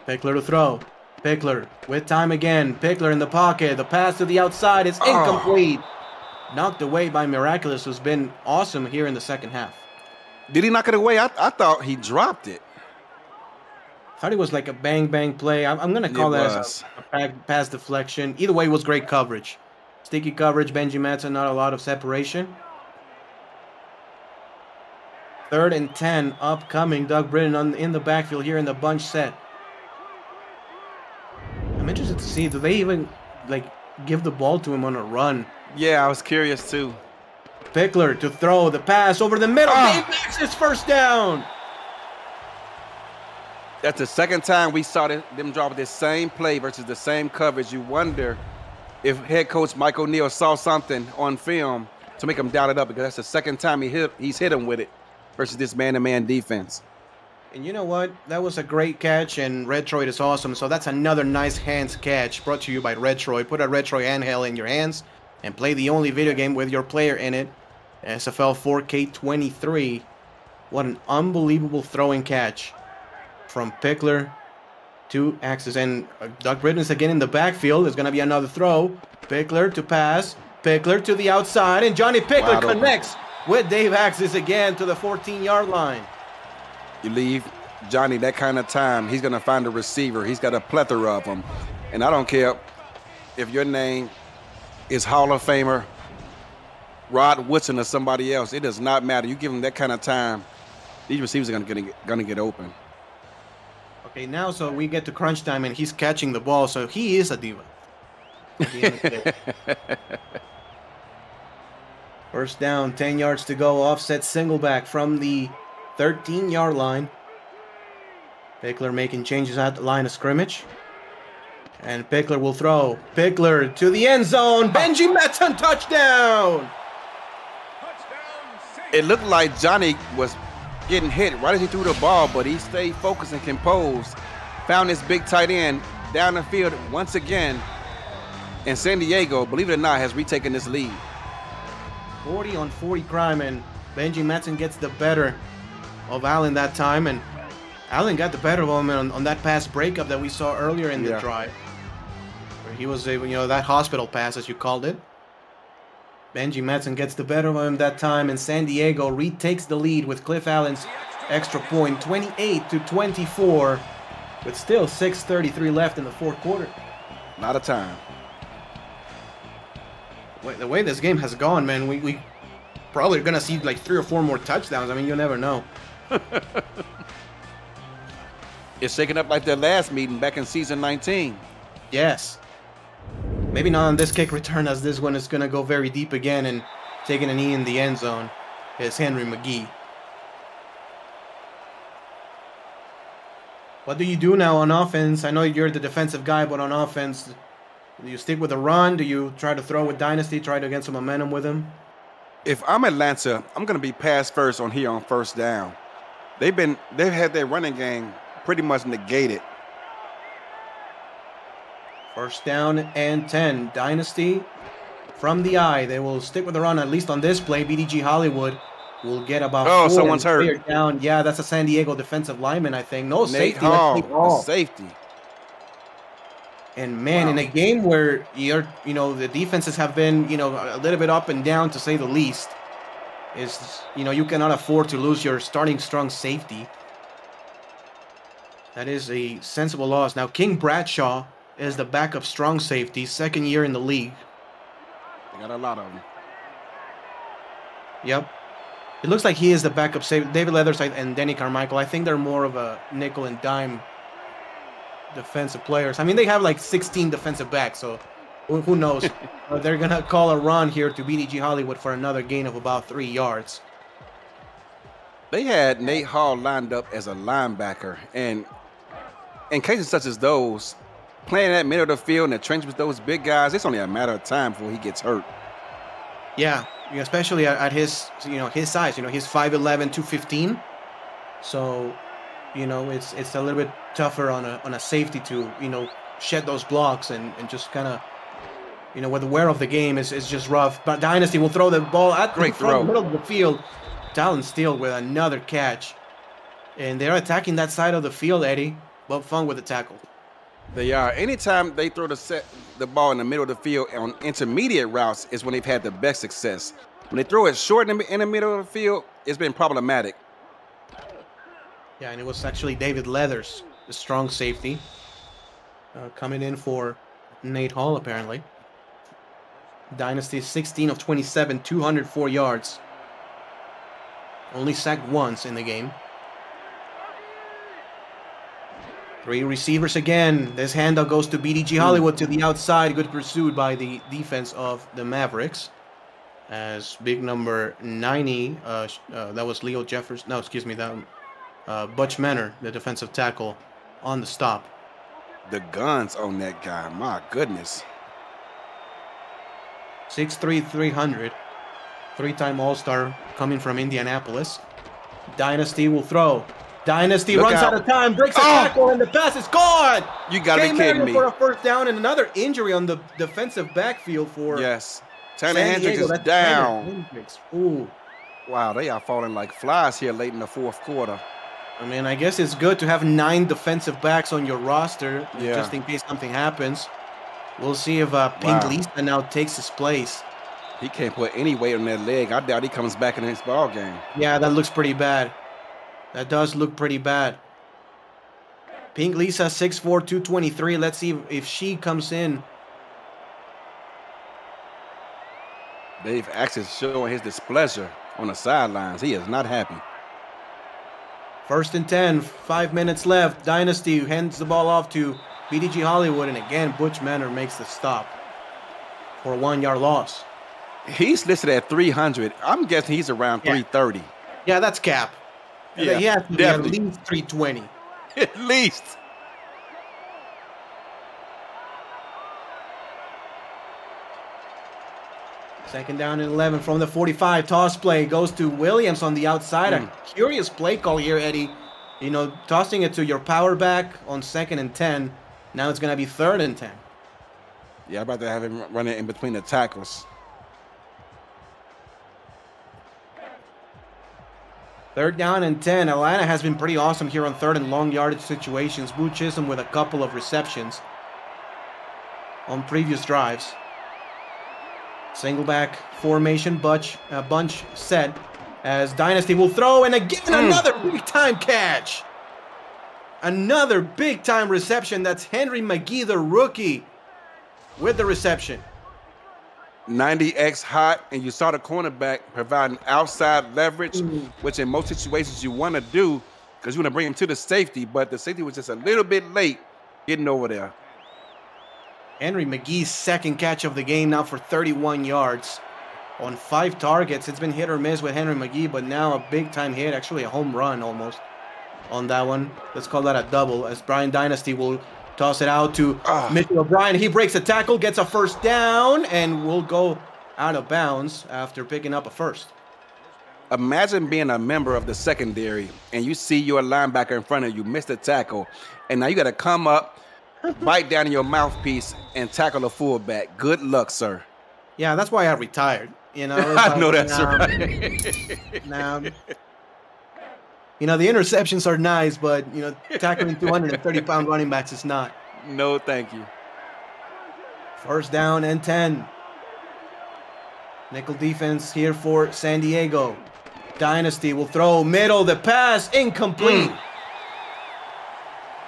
Pickler to throw. Pickler with time again. Pickler in the pocket. The pass to the outside is incomplete. Knocked away by Miraculous, who's been awesome here in the second half. Did he knock it away? I thought he dropped it. I thought it was like a bang play. I'm going to call that as a pass deflection. Either way, it was great coverage. Sticky coverage. Benji Madsen, not a lot of separation. 3rd and 10 upcoming. Doug Britton in the backfield here in the bunch set. I'm interested to see, do they even like give the ball to him on a run? Yeah, I was curious too. Pickler to throw the pass over the middle. Dave Max's first down. That's the second time we saw them drop this same play versus the same coverage. You wonder if head coach Mike O'Neill saw something on film to make him dial it up, because that's the second time he's hit him with it versus this man-to-man defense. And you know what? That was a great catch, and Retroid is awesome. So that's another nice hands catch brought to you by Retroid. Put a Retroid handheld in your hands and play the only video game with your player in it. SFL 4K23. What an unbelievable throwing catch from Pickler to Axis. And Doug Britton is again in the backfield. There's going to be another throw. Pickler to pass. Pickler to the outside. And Johnny Pickler connects with Dave Axis again to the 14-yard line. You leave Johnny that kind of time, he's going to find a receiver. He's got a plethora of them. And I don't care if your name is Hall of Famer Rod Woodson or somebody else. It does not matter. You give him that kind of time, these receivers are going to get open. Okay, now so we get to crunch time, and he's catching the ball, so he is a diva. First down, 10 yards to go. Offset single back from the 13-yard line. Pickler making changes at the line of scrimmage. And Pickler will throw. Pickler to the end zone. Benji Madsen, touchdown! It looked like Johnny was getting hit right as he threw the ball, but he stayed focused and composed. Found his big tight end down the field once again. And San Diego, believe it or not, has retaken this lead. 40-on-40 crime, and Benji Madsen gets the better of Allen that time, and Allen got the better of him on that pass breakup that we saw earlier in the drive, where he was able, that hospital pass, as you called it. Benji Madsen gets the better of him that time, and San Diego retakes the lead with Cliff Allen's extra point, 28-24, with still 6:33 left in the fourth quarter. A lot of time. The way this game has gone, man, we probably are going to see like 3 or 4 more touchdowns. I mean, you never know. It's shaking up like their last meeting back in season 19. Yes. Maybe not on this kick return, as this one is going to go very deep again and taking a knee in the end zone. is Henry McGee. What do you do now on offense? I know you're the defensive guy, but on offense, do you stick with a run? Do you try to throw with Dynasty, try to get some momentum with him? If I'm Atlanta, I'm going to be pass first on here on first down. They've had their running game pretty much negated. First down and 10. Dynasty from the eye. They will stick with the run, at least on this play. BDG Hollywood will get about 4. Someone's hurt. Down. Yeah, that's a San Diego defensive lineman, I think. No Nate safety. Hall, safety. And man, in a game where the defenses have been, a little bit up and down to say the least, you cannot afford to lose your starting strong safety. That is a sensible loss. Now, King Bradshaw is the backup strong safety, second year in the league. They got a lot of them. Yep. It looks like he is the backup safety. David Leatherside and Denny Carmichael, I think they're more of a nickel and dime defensive players. I mean, they have like 16 defensive backs, so who knows? They're going to call a run here to BDG Hollywood for another gain of about 3 yards. They had Nate Hall lined up as a linebacker, and in cases such as those, playing that middle of the field in the trench with those big guys, it's only a matter of time before he gets hurt. Yeah, especially at his size. He's 5'11", 215. So, it's a little bit tougher on a safety to, shed those blocks and just kind of, with the wear of the game is just rough. But Dynasty will throw the ball at the middle of the field. Talon Steele with another catch. And they're attacking that side of the field, Eddie. But fun with the tackle. They are. Anytime they throw the ball in the middle of the field on intermediate routes is when they've had the best success. When they throw it short in the middle of the field, it's been problematic. Yeah, and it was actually David Leathers, the strong safety, coming in for Nate Hall, apparently. Dynasty 16 of 27, 204 yards. Only sacked once in the game. 3 receivers again. This handoff goes to BDG Hollywood to the outside. Good pursuit by the defense of the Mavericks. As big number 90, that was Leo Jefferson. No, excuse me, Butch Manor, the defensive tackle, on the stop. The guns on that guy, my goodness. 6'3", 300. 3-time All-Star coming from Indianapolis. Dynasty will throw. Dynasty runs out of time, breaks a tackle, and the pass is gone. You got to be kidding me. For a first down and another injury on the defensive backfield for Tanner Hendricks is down. Ooh. Wow, they are falling like flies here late in the fourth quarter. I mean, I guess it's good to have 9 defensive backs on your roster just in case something happens. We'll see if Pink Lisa now takes his place. He can't put any weight on that leg. I doubt he comes back in his ball game. Yeah, that looks pretty bad. That does look pretty bad. Pink Lisa, 6'4", 223. Let's see if she comes in. Dave Axe is showing his displeasure on the sidelines. He is not happy. 1st and 10, 5 minutes left. Dynasty hands the ball off to BDG Hollywood, and again, Butch Manor makes the stop for a 1-yard loss. He's listed at 300. I'm guessing he's around 330. Yeah, that's cap. Yeah, he has to be at least 320. At least. Second down and 11 from the 45. Toss play goes to Williams on the outside. A curious play call here, Eddie. Tossing it to your power back on 2nd and 10. Now it's going to be 3rd and 10. Yeah, I'm about to have him run it in between the tackles. 3rd down and 10. Atlanta has been pretty awesome here on 3rd and long yardage situations. Boo Chisholm with a couple of receptions on previous drives. Single back formation, bunch set as Dynasty will throw, and again another big-time catch. Another big-time reception. That's Henry McGee, the rookie, with the reception. 90X hot, and you saw the cornerback providing outside leverage, which in most situations you want to do because you want to bring him to the safety, but the safety was just a little bit late getting over there. Henry McGee's 2nd catch of the game now for 31 yards. on 5 targets. It's been hit or miss with Henry McGee, but now a big-time hit, actually a home run almost on that one. Let's call that a double, as Brian Dynasty will toss it out to Mitchell O'Brien. He breaks a tackle, gets a first down, and will go out of bounds after picking up a first. Imagine being a member of the secondary and you see your linebacker in front of you miss the tackle, and now you got to come up, bite down in your mouthpiece, and tackle the fullback. Good luck, sir. Yeah, that's why I retired. You know, I know that's right. Now, you know, the interceptions are nice, but, you know, tackling 230-pound running backs is not. No, thank you. First down and 10. Nickel defense here for San Diego. Dynasty will throw middle, the pass, incomplete.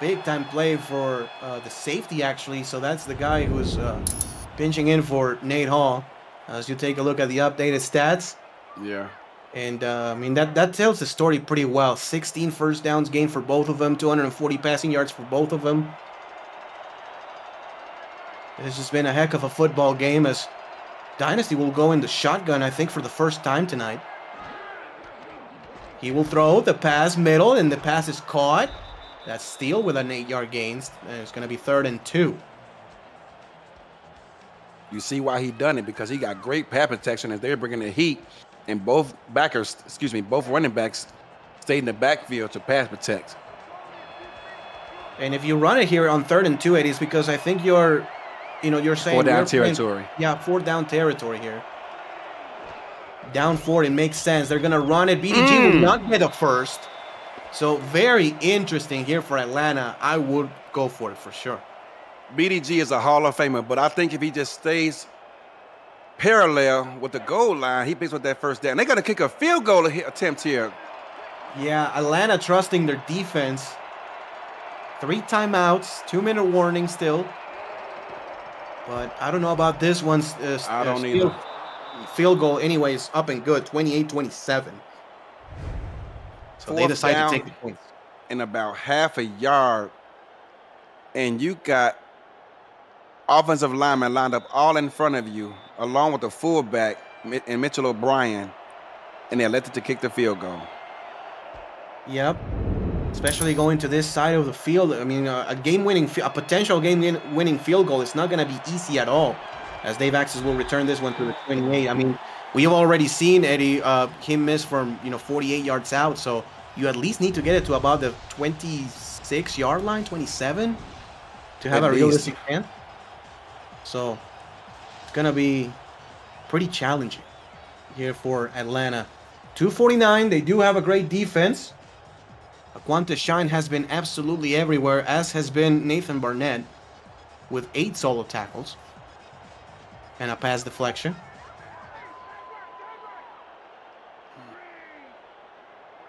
Big time play for the safety, actually. So that's the guy who's pinching in for Nate Hall. As you take a look at the updated stats. Yeah. And, I mean, that tells the story pretty well. 16 first downs gained for both of them, 240 passing yards for both of them. This has been a heck of a football game, as Dynasty will go in the shotgun, I think, for the first time tonight. He will throw the pass middle, and the pass is caught. That's Steele with an 8-yard gain. And it's going to be 3rd and 2. You see why he done it, because he got great pass protection as they're bringing the heat, and both running backs stayed in the backfield to pass protect. And if you run it here on 3rd and 2, it is because I think you're saying 4 down territory. Yeah, 4 down territory here. Down 4, it makes sense. They're going to run it. BDG will not get a first. So very interesting here for Atlanta. I would go for it for sure. BDG is a Hall of Famer, but I think if he just stays parallel with the goal line, he picks with that first down. They're going to kick a field goal attempt here. Yeah, Atlanta trusting their defense. 3 timeouts, 2-minute warning still. But I don't know about this one's I don't either. Field goal anyways, up and good, 28-27. So they decided to take the points. In about half a yard, and you got offensive linemen lined up all in front of you, along with the fullback and Mitchell O'Brien, and they elected to kick the field goal. Yep. Especially going to this side of the field. I mean, a potential game-winning field goal is not going to be easy at all, as Dave Axis will return this one to the 28. I mean, we have already seen Eddie him miss from 48 yards out, so you at least need to get it to about the 26-yard line, 27, to have a realistic chance. So it's going to be pretty challenging here for Atlanta. 249, they do have a great defense. Aquante Shine has been absolutely everywhere, as has been Nathan Barnett, with 8 solo tackles and a pass deflection.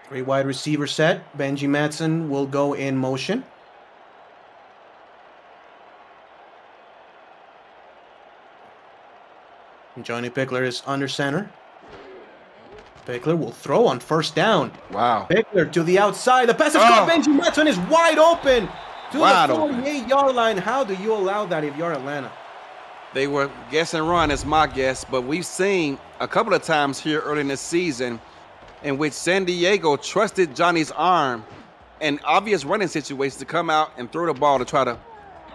Three wide receiver set. Benji Madsen will go in motion. And Johnny Pickler is under center. Pickler will throw on first down. Wow. Pickler to the outside. The pass is caught. Benji Madsen is wide open to the 48-yard line. How do you allow that if you're Atlanta? They were guess and run, is my guess, but we've seen a couple of times here early in the season in which San Diego trusted Johnny's arm in obvious running situations to come out and throw the ball to try to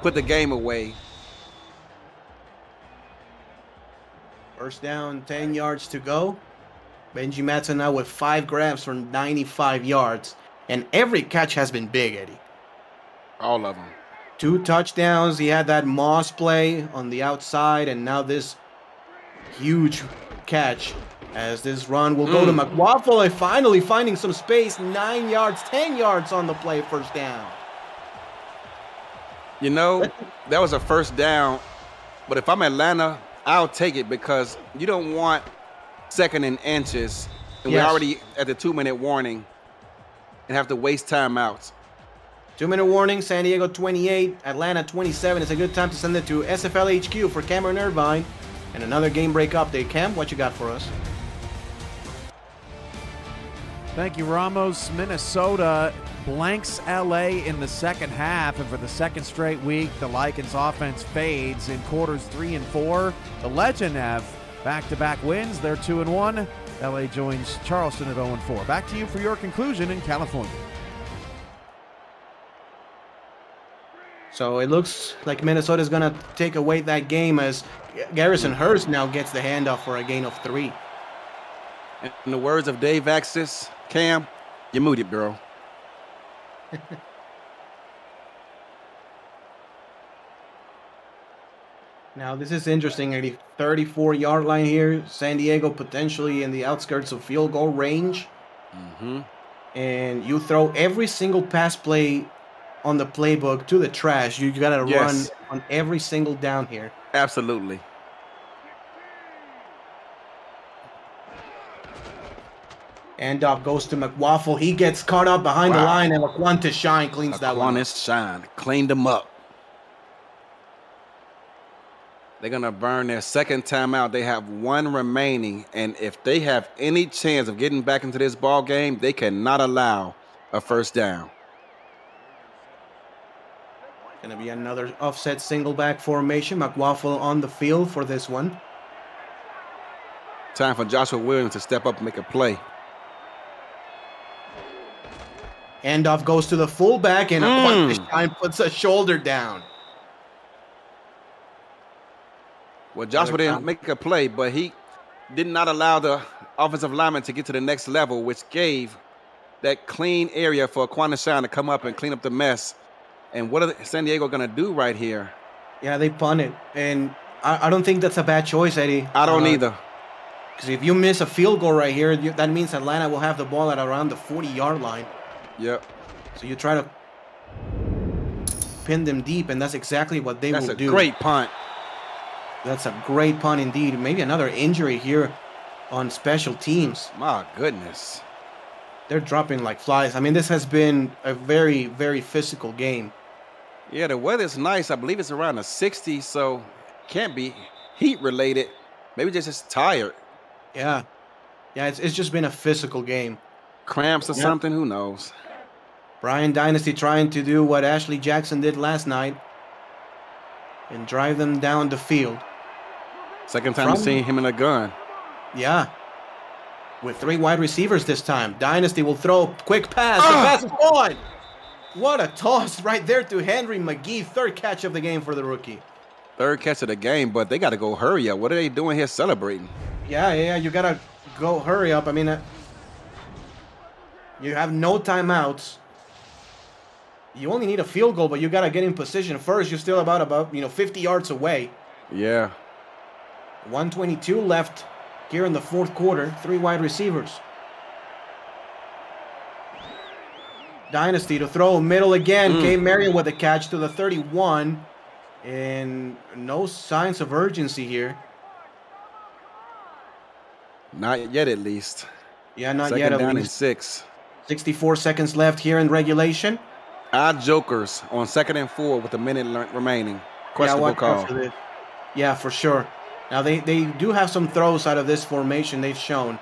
put the game away. First down, 10 yards to go. Benji Madsen now with 5 grabs for 95 yards. And every catch has been big, Eddie. All of them. 2 touchdowns. He had that Moss play on the outside, and now this huge catch as this run will go to McWaffle, finally finding some space. 9 yards, 10 yards on the play, first down. You know, that was a first down, but if I'm Atlanta, I'll take it, because you don't want 2nd and inches, and we're already at the 2-minute warning and have to waste timeouts. 2-minute warning, San Diego 28, Atlanta 27. It's a good time to send it to SFL HQ for Cameron Irvine. And another game break update. Cam, what you got for us? Thank you, Ramos. Minnesota blanks LA in the second half, and for the second straight week, the Lycans offense fades in quarters 3 and 4. The Legend have back-to-back wins. They're 2-1. LA joins Charleston at 0-4. Back to you for your conclusion in California. So it looks like Minnesota's going to take away that game as Garrison Hurst now gets the handoff for a gain of 3. In the words of Dave Axis, Cam, you muted, bro. Now, this is interesting at the 34-yard line here. San Diego potentially in the outskirts of field goal range. And you throw every single pass play on the playbook to the trash. You got to run on every single down here. Absolutely. Handoff goes to McWaffle. He gets caught up behind the line, and Laquan Shine cleans that one up. Shine cleaned him up. They're going to burn their second timeout. They have 1 remaining, and if they have any chance of getting back into this ball game, they cannot allow a first down. Going to be another offset single back formation. McWaffle on the field for this one. Time for Joshua Williams to step up and make a play. Handoff goes to the fullback, and Shine puts a shoulder down. Well, Joshua didn't make a play, but he did not allow the offensive lineman to get to the next level, which gave that clean area for Shine to come up and clean up the mess. And what are San Diego going to do right here? Yeah, they punt it. And I don't think that's a bad choice, Eddie. I don't either. Because if you miss a field goal right here, that means Atlanta will have the ball at around the 40-yard line. Yep. So you try to pin them deep, and that's exactly what they will do. That's a great punt. That's a great punt indeed. Maybe another injury here on special teams. My goodness. They're dropping like flies. I mean, this has been a very, very physical game. Yeah, the weather's nice. I believe it's around the 60s, so can't be heat-related. Maybe just tired. Yeah. Yeah, it's just been a physical game. Cramps or something, who knows? Brian Dynasty trying to do what Ashley Jackson did last night and drive them down the field. Second time I've seen him in a gun. Yeah. With 3 wide receivers this time. Dynasty will throw a quick pass. The pass is on. What a toss right there to Henry McGee. 3rd catch of the game for the rookie. 3rd catch of the game, but they got to go hurry up. What are they doing here celebrating? Yeah, you got to go hurry up. I mean, you have no timeouts. You only need a field goal, but you got to get in position first. You're still about 50 yards away. Yeah. 1:22 left here in the 4th quarter. 3 wide receivers. Dynasty to throw middle again. K. Marion with a catch to the 31. And no signs of urgency here. Not yet, at least. Yeah, not Second yet. At down least. and 6. 64 seconds left here in regulation. Odd jokers on 2nd and 4 with a minute remaining. Questionable call. For this. Yeah, for sure. Now, they do have some throws out of this formation they've shown.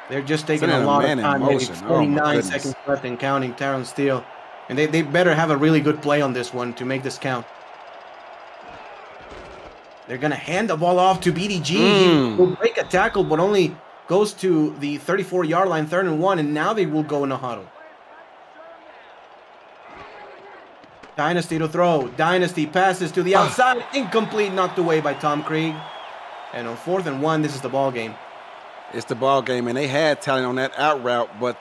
They're just taking a lot of time. 49 seconds left and counting. Taron Steele. And they better have a really good play on this one to make this count. They're going to hand the ball off to BDG. He will break a tackle, but only goes to the 34-yard line, 3rd and 1, and now they will go in a huddle. Dynasty to throw. Dynasty passes to the outside. Incomplete, knocked away by Tom Krieg. And on 4th and 1, this is the ball game. It's the ball game, and they had talent on that out route, but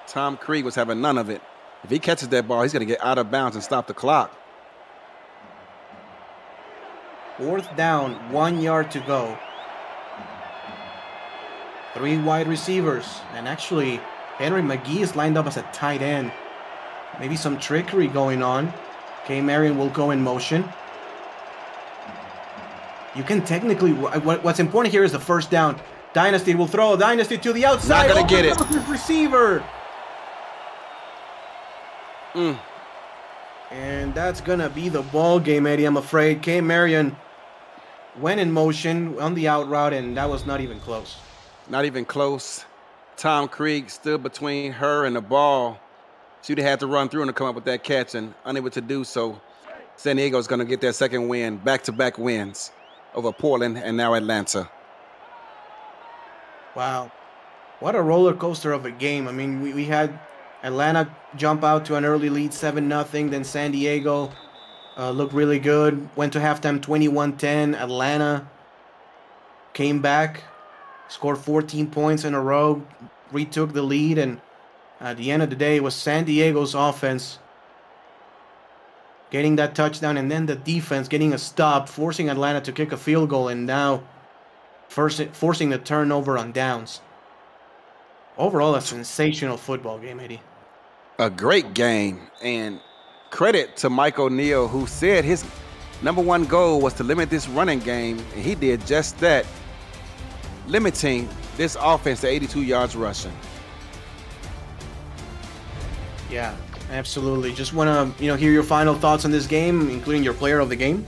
Tom Krieg was having none of it. If he catches that ball, he's going to get out of bounds and stop the clock. 4th down, 1 yard to go. 3 wide receivers. And actually, Henry McGee is lined up as a tight end. Maybe some trickery going on. K. Marion will go in motion. You can technically... What's important here is the 1st down. Dynasty will throw. Dynasty to the outside. Not going to get it. Receiver. And that's going to be the ball game, Eddie, I'm afraid. K. Marion went in motion on the out route, and that was not even close. Not even close. Tom Krieg stood between her and the ball. She would have had to run through and to come up with that catch, and unable to do so. San Diego's going to get their 2nd win, back-to-back wins over Portland and now Atlanta. Wow. What a roller coaster of a game. I mean, we had Atlanta jump out to an early lead 7-0. Then San Diego looked really good. Went to halftime 21-10. Atlanta came back, scored 14 points in a row, retook the lead. And at the end of the day, it was San Diego's offense getting that touchdown, and then the defense getting a stop, forcing Atlanta to kick a field goal, and now forcing the turnover on downs. Overall, a sensational football game, Eddie. A great game, and credit to Mike O'Neal, who said his #1 goal was to limit this running game, and he did just that, limiting this offense to 82 yards rushing. Yeah, absolutely. Just want to, hear your final thoughts on this game, including your player of the game.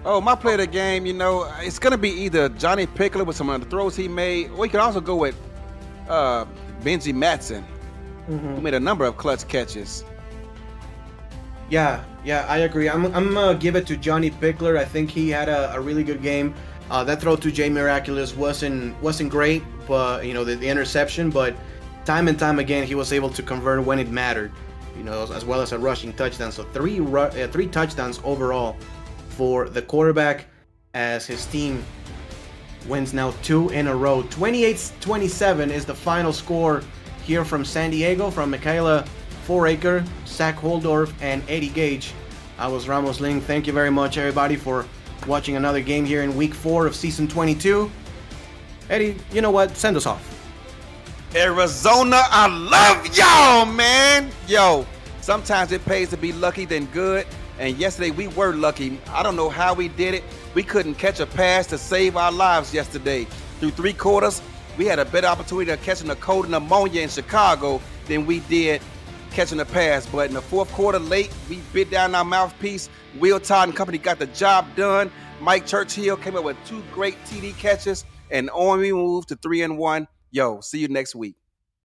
Oh, my player of the game, it's going to be either Johnny Pickler with some of the throws he made, or you could also go with Benji Matson, who made a number of clutch catches. Yeah, I agree. I'm going to give it to Johnny Pickler. I think he had a really good game. That throw to Jay Miraculous wasn't great, but, the interception, but time and time again, he was able to convert when it mattered, as well as a rushing touchdown. So three touchdowns overall for the quarterback, as his team wins now 2 in a row. 28-27 is the final score here from San Diego, from Michaela Foraker, Zach Holdorf, and Eddie Gage. I was Ramos Ling. Thank you very much, everybody, for watching another game here in Week 4 of Season 22. Eddie, you know what? Send us off. Arizona, I love y'all, man. Yo, sometimes it pays to be lucky than good. And yesterday we were lucky. I don't know how we did it. We couldn't catch a pass to save our lives yesterday. Through 3 quarters, we had a better opportunity of catching a cold pneumonia in Chicago than we did catching a pass. But in the 4th quarter late, we bit down our mouthpiece. Will Todd and company got the job done. Mike Churchill came up with 2 great TD catches, and on we moved to 3-1. Yo, see you next week.